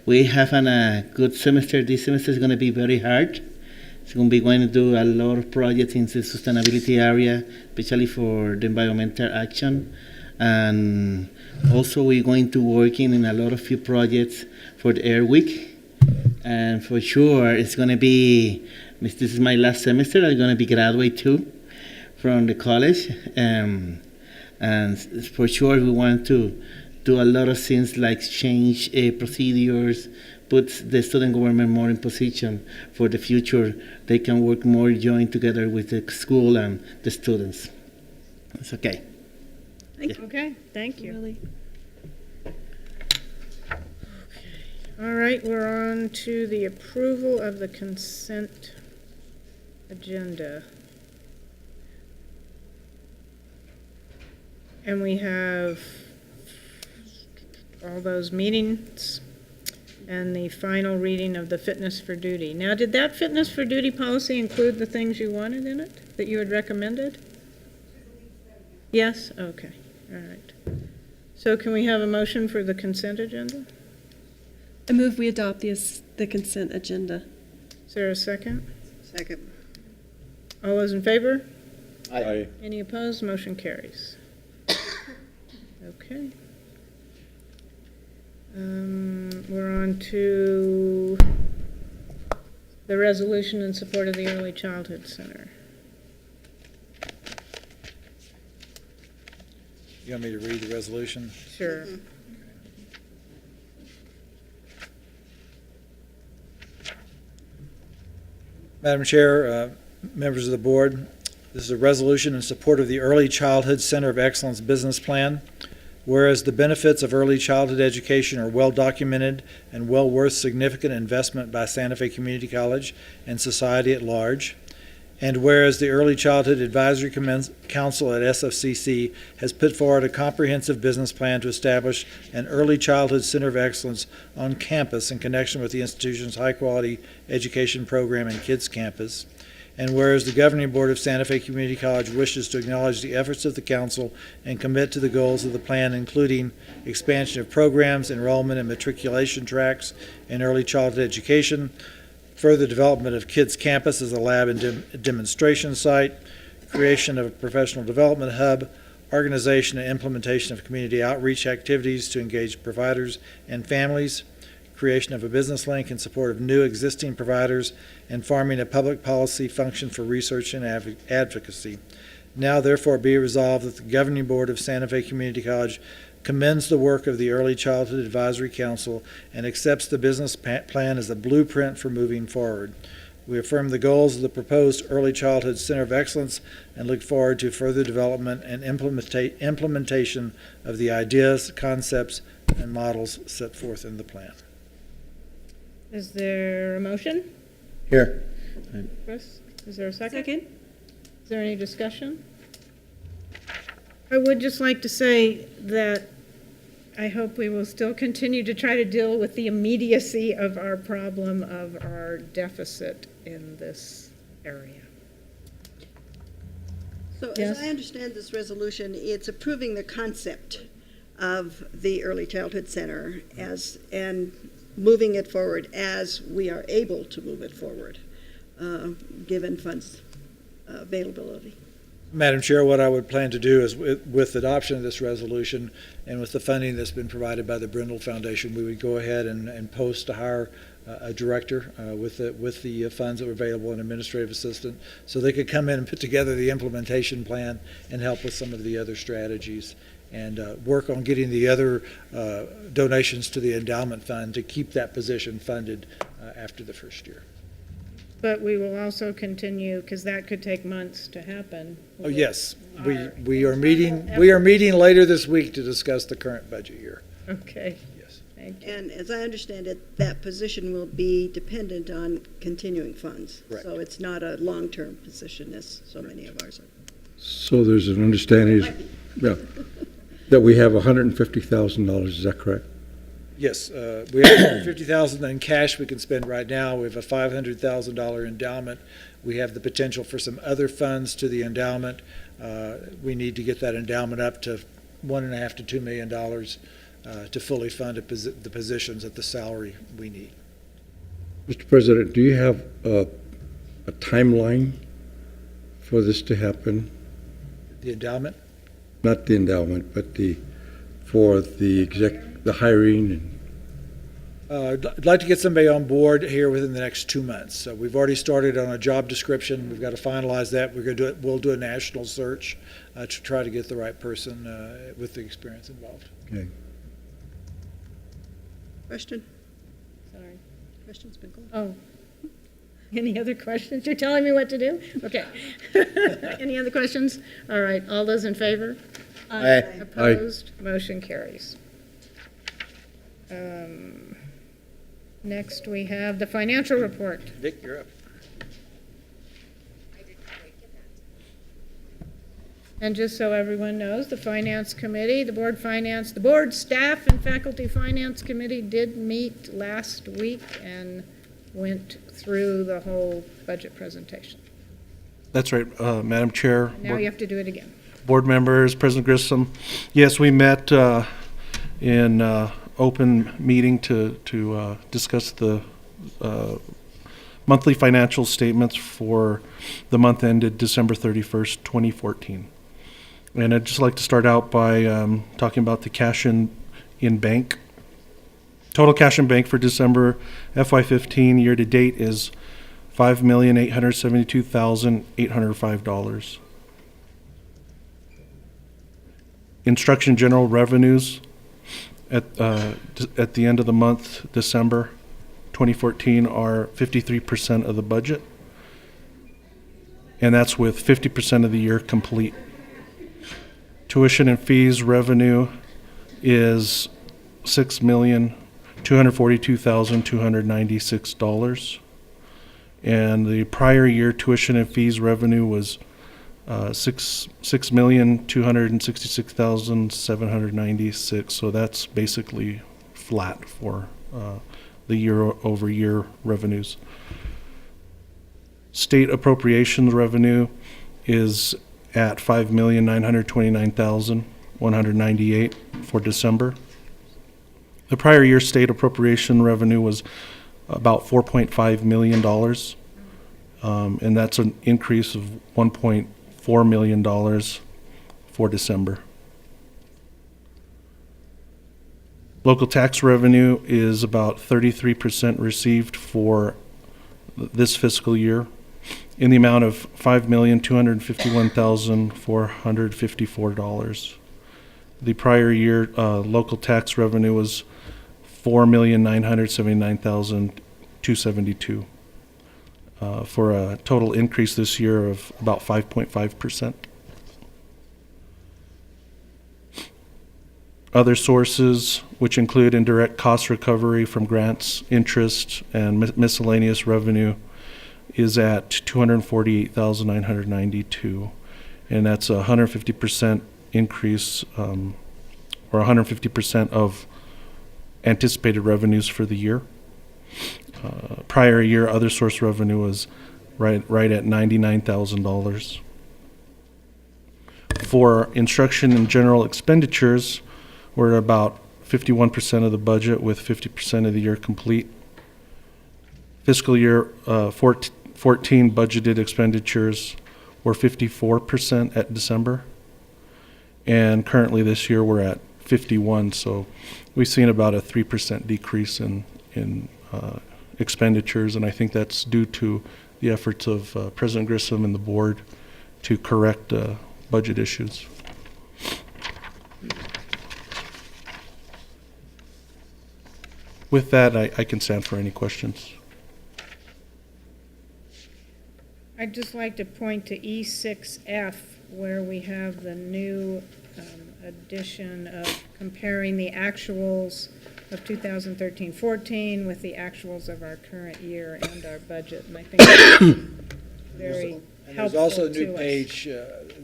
We have a good semester. This semester is going to be very hard. It's going to be going to do a lot of projects in the sustainability area, especially for the environmental action. And also we're going to working in a lot of few projects for the Air Week. And for sure, it's going to be, this is my last semester, I'm going to be graduate too from the college. And for sure, we want to do a lot of things like change procedures, put the student government more in position for the future. They can work more joint together with the school and the students. It's okay. Okay, thank you. All right, we're on to the approval of the consent agenda. And we have all those meetings and the final reading of the fitness for duty. Now, did that fitness for duty policy include the things you wanted in it, that you had recommended? Yes? Okay, all right. So can we have a motion for the consent agenda? I move we adopt the consent agenda. Is there a second? Second. All those in favor? Aye. Any opposed? Motion carries. Okay. We're on to the resolution in support of the Early Childhood Center. You want me to read the resolution? Sure. Madam Chair, members of the board, this is a resolution in support of the Early Childhood Center of Excellence business plan. Whereas the benefits of early childhood education are well documented and well worth significant investment by Santa Fe Community College and society at large. And whereas the Early Childhood Advisory Council at SFCC has put forward a comprehensive business plan to establish an Early Childhood Center of Excellence on campus in connection with the institution's high-quality education program and kids campus. And whereas the Governing Board of Santa Fe Community College wishes to acknowledge the efforts of the council and commit to the goals of the plan, including expansion of programs, enrollment and matriculation tracks in early childhood education, further development of Kids Campus as a lab and demonstration site, creation of a professional development hub, organization and implementation of community outreach activities to engage providers and families, creation of a business link in support of new existing providers, and forming a public policy function for research and advocacy. Now therefore be resolved that the Governing Board of Santa Fe Community College commends the work of the Early Childhood Advisory Council and accepts the business plan as a blueprint for moving forward. We affirm the goals of the proposed Early Childhood Center of Excellence and look forward to further development and implementation of the ideas, concepts, and models set forth in the plan. Is there a motion? Here. Chris, is there a second? Second? Is there any discussion? I would just like to say that I hope we will still continue to try to deal with the immediacy of our problem of our deficit in this area. So Yes. as I understand this resolution, it's approving the concept of the Early Childhood Center and moving it forward as we are able to move it forward, given funds availability. Madam Chair, what I would plan to do is with adoption of this resolution and with the funding that's been provided by the Brindle Foundation, we would go ahead and post to hire a director with the funds that were available, an administrative assistant, so they could come in and put together the implementation plan and help with some of the other strategies and work on getting the other donations to the endowment fund to keep that position funded after the first year. But we will also continue, because that could take months to happen. Oh, yes. We are meeting later this week to discuss the current budget year. Okay. Yes. Thank you. And as I understand it, that position will be dependent on continuing funds. Correct. So it's not a long-term position as so many of ours are. So there's an understanding, yeah, that we have $150,000, is that correct? Yes, we have $50,000 in cash we can spend right now. We have a $500,000 endowment. We have the potential for some other funds to the endowment. We need to get that endowment up to $1.5 to $2 million to fully fund the positions at the salary we need. Mr. President, do you have a timeline for this to happen? The endowment? Not the endowment, but for the hiring and I'd like to get somebody on board here within the next 2 months. So we've already started on a job description. We've got to finalize that. We'll do a national search to try to get the right person with the experience involved. okay. Question? Sorry. Question's been called. Oh. Any other questions? You're telling me what to do? Okay. Any other questions? All right. All those in favor? Aye. Opposed? Motion carries. Next, we have the financial report. Vic, you're up. And just so everyone knows, the Finance Committee, the Board Staff and Faculty Finance Committee did meet last week and went through the whole budget presentation. That's right, Madam Chair. Now you have to do it again. Board members, President Grissom. Yes, we met in open meeting to discuss the monthly financial statements for the month ended December 31st, 2014. And I'd just like to start out by talking about the cash in bank. Total cash in bank for December FY15 year to date is $5,872,805. Instruction general revenues at the end of the month, December 2014, are 53% of the budget, and that's with 50% of the year complete. Tuition and fees revenue is $6,242,296, and the prior year tuition and fees revenue was $6,266,796. So that's basically flat for the year-over-year revenues. State appropriations revenue is at $5,929,198 for December. The prior year state appropriation revenue was about $4.5 million, and that's an increase of $1.4 million for December. Local tax revenue is about 33% received for this fiscal year, in the amount of $5,251,454. The prior year local tax revenue was $4,979,272, for a total increase this year of about 5.5%. Other sources, which include indirect cost recovery from grants, interest, and miscellaneous revenue, is at $248,992, and that's a 150% increase, or 150% of anticipated revenues for the year. Prior year other source revenue was right at $99,000. For instruction and general expenditures, we're at about 51% of the budget with 50% of the year complete. Fiscal year 14 budgeted expenditures were 54% at December, and currently this year we're at 51, so we've seen about a 3% decrease in expenditures, and I think that's due to the efforts of President Grissom and the board to correct budget issues. With that, I can stand for any questions. I'd just like to point to E6F, where we have the new addition of comparing the actuals of 2013-14 with the actuals of our current year and our budget, and I think that's very And helpful there's also a to new us. page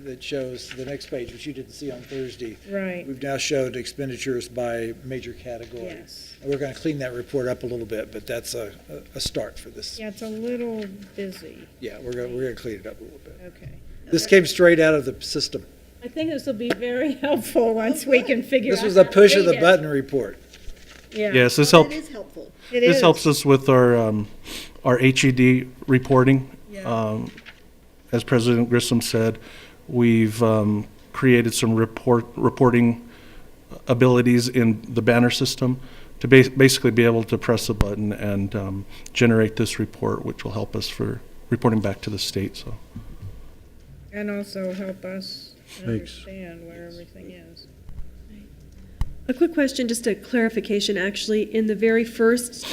that shows the next page, which you didn't see on Thursday. Right. We've now showed expenditures by major category. Yes. And we're going to clean that report up a little bit, but that's a start for this. Yeah, it's a little busy. Yeah, we're going to clean it up a little bit. Okay. This came straight out of the system. I think this will be very helpful once we can figure out. This was a push of how to the read it. button report. Yeah. Yes, this Well, helps. It is helpful. It This is. helps us with our HED reporting. Yeah. As President Grissom said, we've created some reporting abilities in the banner system to basically be able to press a button and generate this report, which will help us for reporting back to the state. So, And also help us Thanks. understand where everything is. A quick question, just a clarification, actually. In the very first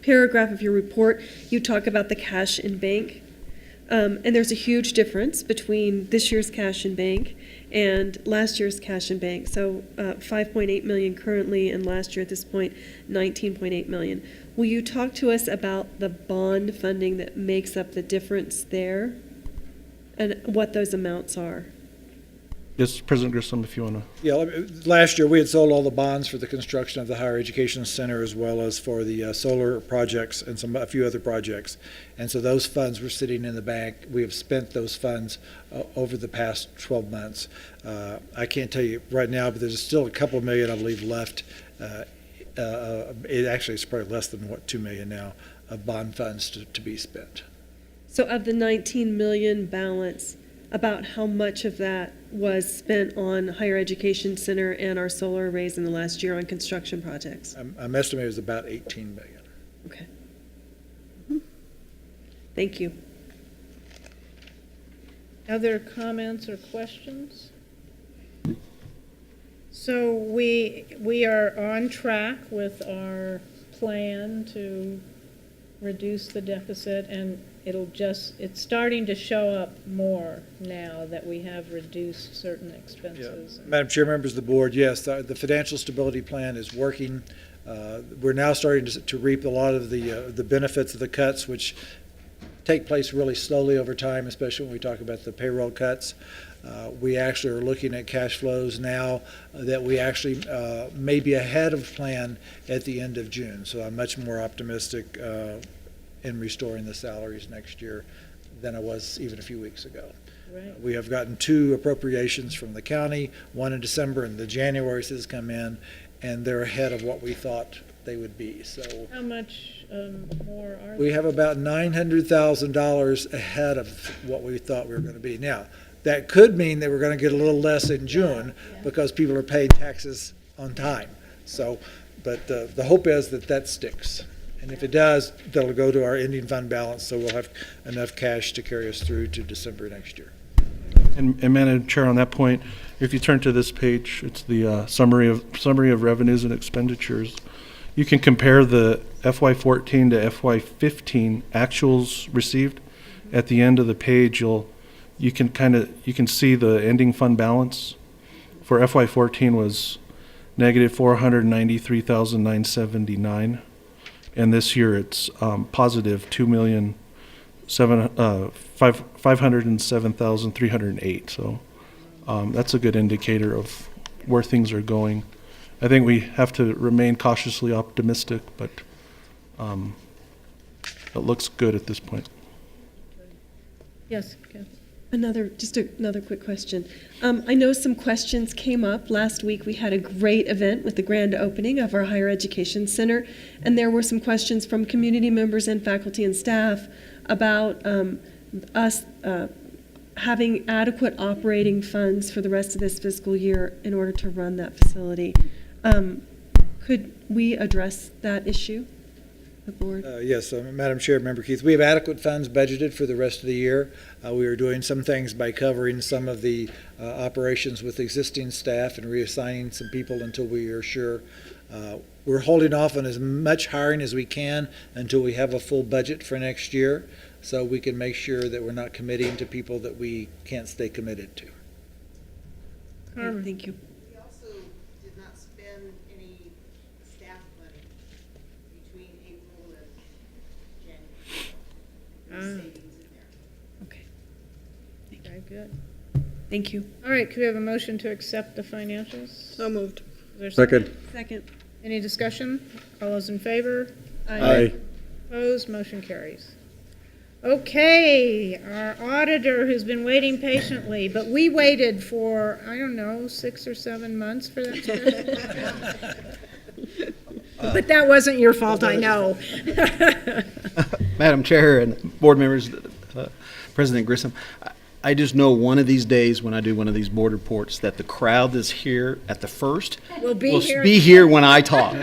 paragraph of your report, you talk about the cash in bank. And there's a huge difference between this year's cash in bank and last year's cash in bank. So 5.8 million currently, and last year at this point, 19.8 million. Will you talk to us about the bond funding that makes up the difference there and what those amounts are? yes, President Grissom, if you want to. Yeah, last year we had sold all the bonds for the construction of the Higher Education Center as well as for the solar projects and a few other projects. And so those funds were sitting in the bank. We have spent those funds over the past 12 months. I can't tell you right now, but there's still a couple million, I believe, left. It actually is probably less than, 2 million now of bond funds to be spent. So of the 19 million balance, about how much of that was spent on higher education center and our solar arrays in the last year on construction projects? I'm estimating it was about 18 million. Okay. Thank you. Other comments or questions? So we are on track with our plan to reduce the deficit, and it's starting to show up more now that we have reduced certain expenses. Madam Chair, members of the board, yes, the financial stability plan is working. We're now starting to reap a lot of the benefits of the cuts, which take place really slowly over time, especially when we talk about the payroll cuts. We actually are looking at cash flows now that we actually may be ahead of plan at the end of June. So I'm much more optimistic in restoring the salaries next year than I was even a few weeks ago. Right. We have gotten 2 appropriations from the county, one in December and the January has come in, and they're ahead of what we thought they would be. So How much more are we have about $900,000 ahead of what we thought we were going to be. Now, that could mean that we're going to get a little less in June because people are paying taxes on time. So, but the hope is that that sticks. And if it does, that'll go to our ending fund balance, so we'll have enough cash to carry us through to December next year. And Madam Chair, on that point, if you turn to this page, it's the summary of revenues and expenditures. You can compare the FY14 to FY15 actuals received. At the end of the page, you can see the ending fund balance for FY14 was negative 493,979, and this year it's positive 507,308. So that's a good indicator of where things are going. I think we have to remain cautiously optimistic, but it looks good at this point. Yes, Kathy. Another quick question. I know some questions came up. Last week we had a great event with the grand opening of our higher education center, and there were some questions from community members and faculty and staff about us having adequate operating funds for the rest of this fiscal year in order to run that facility. Could we address that issue, the board? Yes, Madam Chair, Member Keith, we have adequate funds budgeted for the rest of the year. We are doing some things by covering some of the operations with existing staff and reassigning some people until we are sure. We're holding off on as much hiring as we can until we have a full budget for next year, so we can make sure that we're not committing to people that we can't stay committed to. Carmen. Thank you. We also did not spend any staff money between April and January. Savings in there. Okay. Very good. Thank you. All right, could we have a motion to accept the financials? So moved. Is there a Second. Second. Any discussion? All those in favor? Aye. Opposed? Motion carries. Okay, our auditor who's been waiting patiently, but we waited for, I don't know, 6 or 7 months for that special. But that wasn't your fault, I know. Madam Chair and board members, President Grissom, I just know one of these days when I do one of these board reports that the crowd that's here at the first Will be here when I talk.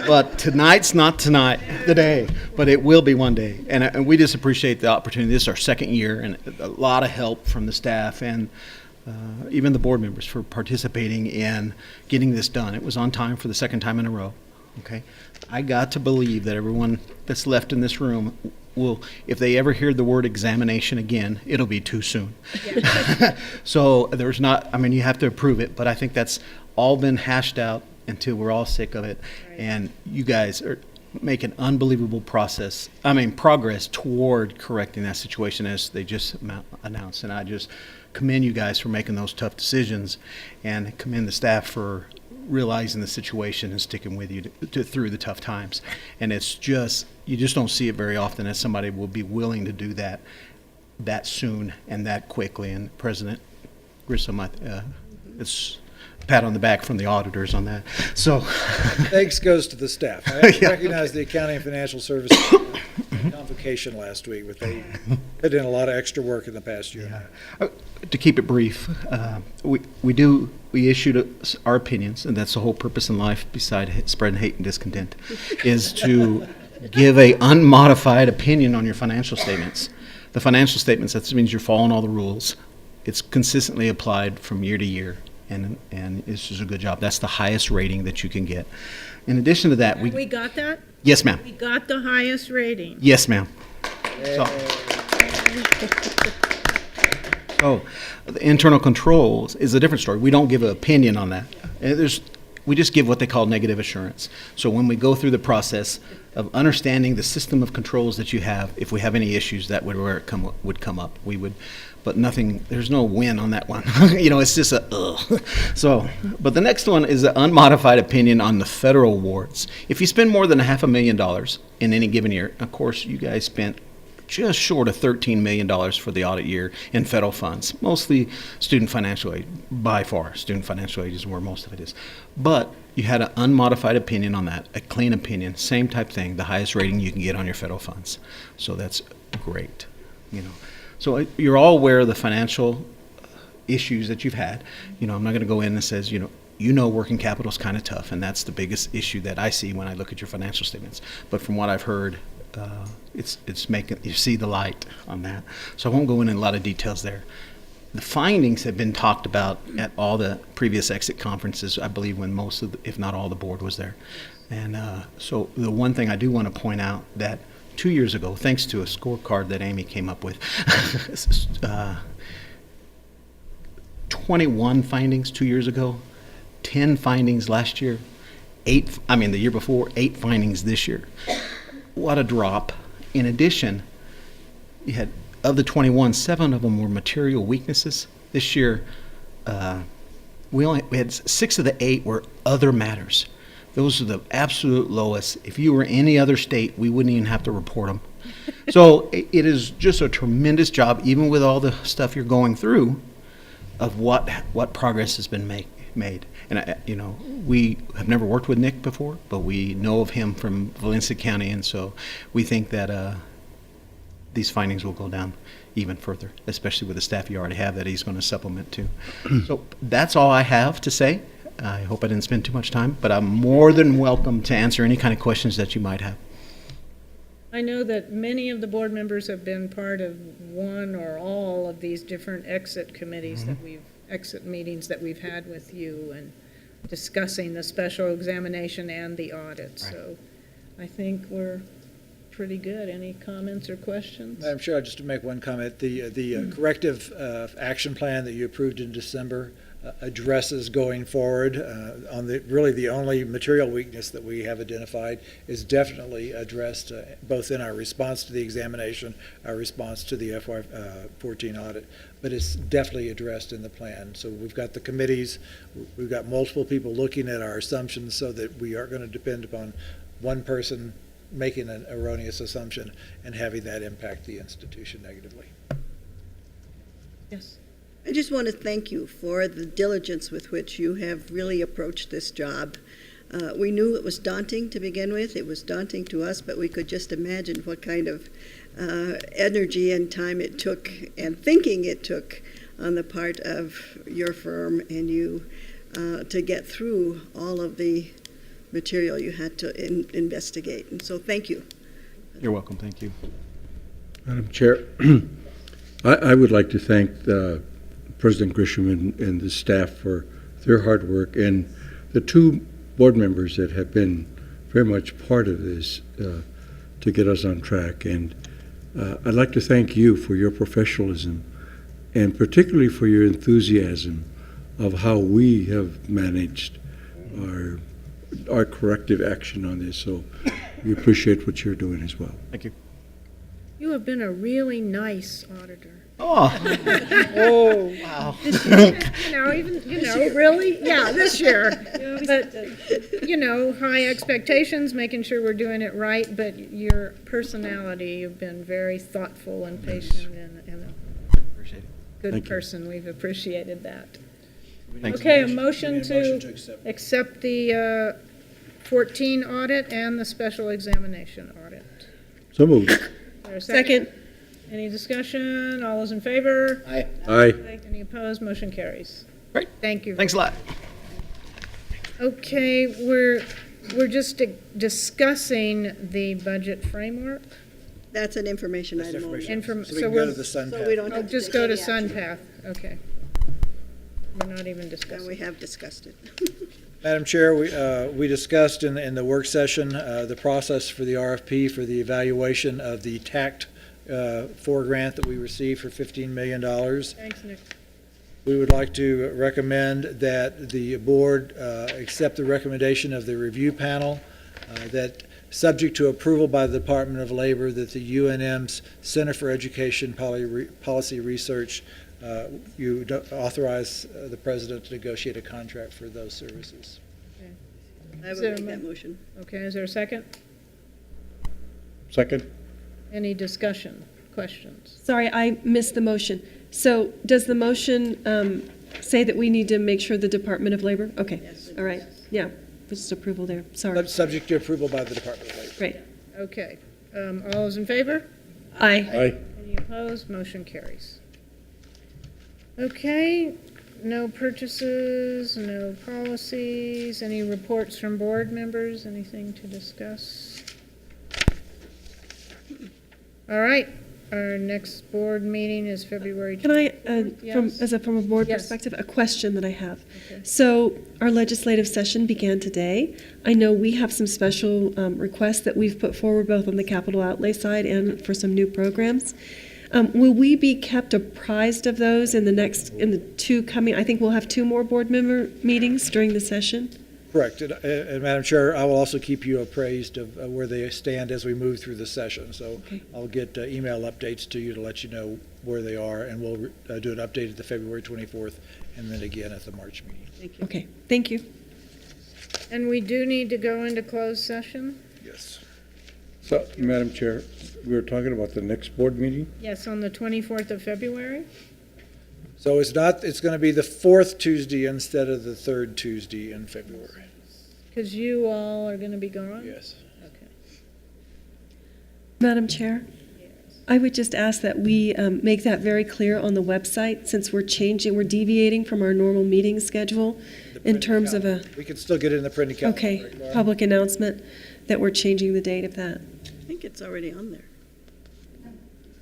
But tonight's not the day, but it will be one day. And we just appreciate the opportunity. This is our second year, and a lot of help from the staff and even the board members for participating in getting this done. It was on time for the second time in a row. Okay, I got to believe that everyone that's left in this room will, if they ever hear the word examination again, it'll be too soon. Yeah. So there's not, I mean, you have to approve it, but I think that's all been hashed out until we're all sick of it. Right. And you guys are making unbelievable progress toward correcting that situation as they just announced. And I just commend you guys for making those tough decisions and commend the staff for realizing the situation and sticking with you through the tough times. And it's just, you just don't see it very often as somebody will be willing to do that soon and that quickly. And President Grissom, it's a pat on the back from the auditors on that. So thanks goes to the staff. I recognize the accounting and financial services conflict vacation last week, but they put in a lot of extra work in the past year. To keep it brief, we issued our opinions, and that's the whole purpose in life, beside spreading hate and discontent, is to give a unmodified opinion on your financial statements. The financial statements, that means you're following all the rules. It's consistently applied from year to year, and it's just a good job. That's the highest rating that you can get. In addition to that, We got that? Yes, ma'am. We got the highest rating. Yes, ma'am. So, the internal controls is a different story. We don't give an opinion on that. We just give what they call negative assurance. So when we go through the process of understanding the system of controls that you have, if we have any issues, that would where it would come up. We would, but nothing. There's no win on that one. It's just a ugh. So, but the next one is an unmodified opinion on the federal awards. If you spend more than $500,000 in any given year, of course, you guys spent just short of $13 million for the audit year in federal funds, mostly student financial aid, by far. Student financial aid is where most of it is. But you had an unmodified opinion on that, a clean opinion, same type thing, the highest rating you can get on your federal funds. So that's great, So you're all aware of the financial issues that you've had. I'm not going to go in and says, working capital is kind of tough, and that's the biggest issue that I see when I look at your financial statements. But from what I've heard, it's making you see the light on that. So I won't go into a lot of details there. The findings have been talked about at all the previous exit conferences, I believe, when most of the, if not all, the board was there. And so the one thing I do want to point out that 2 years ago, thanks to a scorecard that Amy came up with, 21 findings 2 years ago, 10 findings last year, the year before, 8 findings this year. What a drop. In addition, you had, of the 21, 7 of them were material weaknesses. This year, we had 6 of the 8 were other matters. Those are the absolute lowest. If you were any other state, we wouldn't even have to report them. So it is just a tremendous job, even with all the stuff you're going through, of what progress has been made. And we have never worked with Nick before, but we know of him from Valencia County, and so we think that these findings will go down even further, especially with the staff you already have that he's going to supplement too. So that's all I have to say. I hope I didn't spend too much time, but I'm more than welcome to answer any kind of questions that you might have. I know that many of the board members have been part of one or all of these different exit committees exit meetings that we've had with you and discussing the special examination and the audit. Right. So I think we're pretty good. Any comments or questions? I'm sure just to make one comment. The corrective action plan that you approved in December addresses going forward on the only material weakness that we have identified is definitely addressed both in our response to the examination, our response to the FY14 audit, but it's definitely addressed in the plan. So we've got the committees, we've got multiple people looking at our assumptions so that we aren't going to depend upon one person making an erroneous assumption and having that impact the institution negatively. Yes. I just want to thank you for the diligence with which you have really approached this job. We knew it was daunting to begin with. It was daunting to us, but we could just imagine what kind of energy and time it took and thinking it took on the part of your firm and you to get through all of the material you had to investigate. And so thank you. You're welcome. Thank you. Madam Chair, I would like to thank President Grisham and the staff for their hard work, and the 2 board members that have been very much part of this to get us on track. And I'd like to thank you for your professionalism and particularly for your enthusiasm of how we have managed our corrective action on this. So we appreciate what you're doing as well. Thank you. You have been a really nice auditor. Oh. Oh, wow. Really? Yeah, this year. But, high expectations, making sure we're doing it right, but your personality, you've been very thoughtful and patient and Appreciate it. good person. We've appreciated that. Thanks. Okay, a motion to accept the 14 audit and the special examination audit. So moved. I there a Second. Any discussion? All those in favor? Aye. Aye. Any opposed? Motion carries. Great. Thank you. Thanks a lot. Okay, we're just discussing the budget framework. That's an information That's item. only. information. So we so can go we're- to the Sun So Path. we don't Oh, have to just take go to any action. SunPath, okay. We're not even And discussing. we have discussed it. Madam Chair, we discussed in the work session the process for the RFP for the evaluation of the TACT 4 grant that we received for $15 million. Thanks, Nick. We would like to recommend that the board accept the recommendation of the review panel that, subject to approval by the Department of Labor, that the UNM's Center for Education Policy Research, you authorize the president to negotiate a contract for those services. I Is would there make a that motion. Okay, is there a second? Second? Any discussion, questions? Sorry, I missed the motion. So does the motion say that we need to make sure the Department of Labor? Okay, all right, yeah, just approval there, sorry. Subject to approval by the Department of Labor. Great. Okay, all those in favor? Aye. Aye. Any opposed? Motion carries. Okay, no purchases, no policies, any reports from board members, anything to discuss? All right, our next board meeting is February. Can I, 24th. from a board Yes. perspective, a question that I have? Okay. So our legislative session began today. I know we have some special requests that we've put forward both on the capital outlay side and for some new programs. Will we be kept apprised of those in the two coming, I think we'll have 2 more board member meetings during the session? Correct. And Madam Chair, I will also keep you appraised of where they stand as we move through the session. So Okay. I'll get email updates to you to let you know where they are, and we'll do an update at the February 24th and then again at the March meeting. Thank you. Okay, thank you. And we do need to go into closed session? Yes. So, Madam Chair, we were talking about the next board meeting? Yes, on the 24th of February? So it's going to be the 4th Tuesday instead of the 3rd Tuesday in February. Because you all are going to be gone? Yes. Okay. Madam Chair? I would just ask that we make that very clear on the website, since we're deviating from our normal meeting schedule in terms of a, We can still get it in the printing calendar. okay, right, Laura? public announcement that we're changing the date of that. I think it's already on there.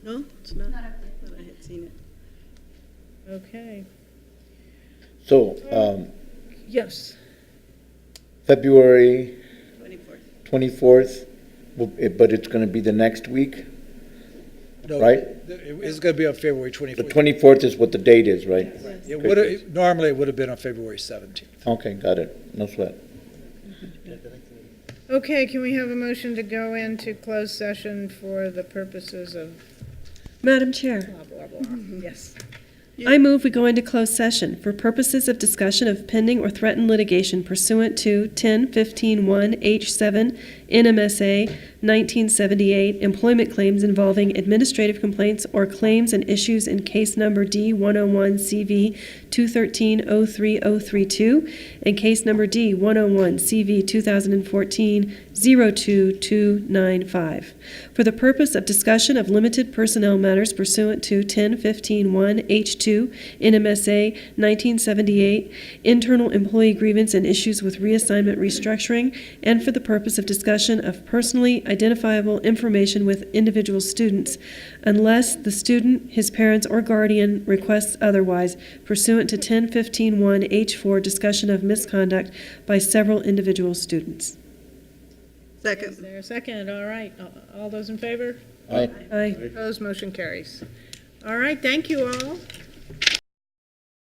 No, it's not. I thought I had seen it. Okay. So, Yes. February 24th. 24th, but it's going to be the next week, No, right? It's going to be on February 24th. The 24th is what the date is, right? Normally, it would have been on February 17th. Okay, got it. No sweat. Okay, can we have a motion to go into closed session for the purposes of Madam Chair, blah, blah, blah? Yes. I move we go into closed session for purposes of discussion of pending or threatened litigation pursuant to 10-15-1 NMSA 1978 employment claims involving administrative complaints or claims and issues in case number D101 CV 213-03032 and case number D101 CV 2014-02295 for the purpose of discussion of limited personnel matters pursuant to 10-15-1 H2 NMSA 1978 internal employee grievance and issues with reassignment restructuring, and for the purpose of discussion of personally identifiable information with individual students, unless the student, his parents, or guardian requests otherwise, pursuant to 10-15-1 H4, discussion of misconduct by several individual students. Second. Is there a second? All right. All those in favor? Aye. Aye. Opposed? Motion carries. All right, thank you all.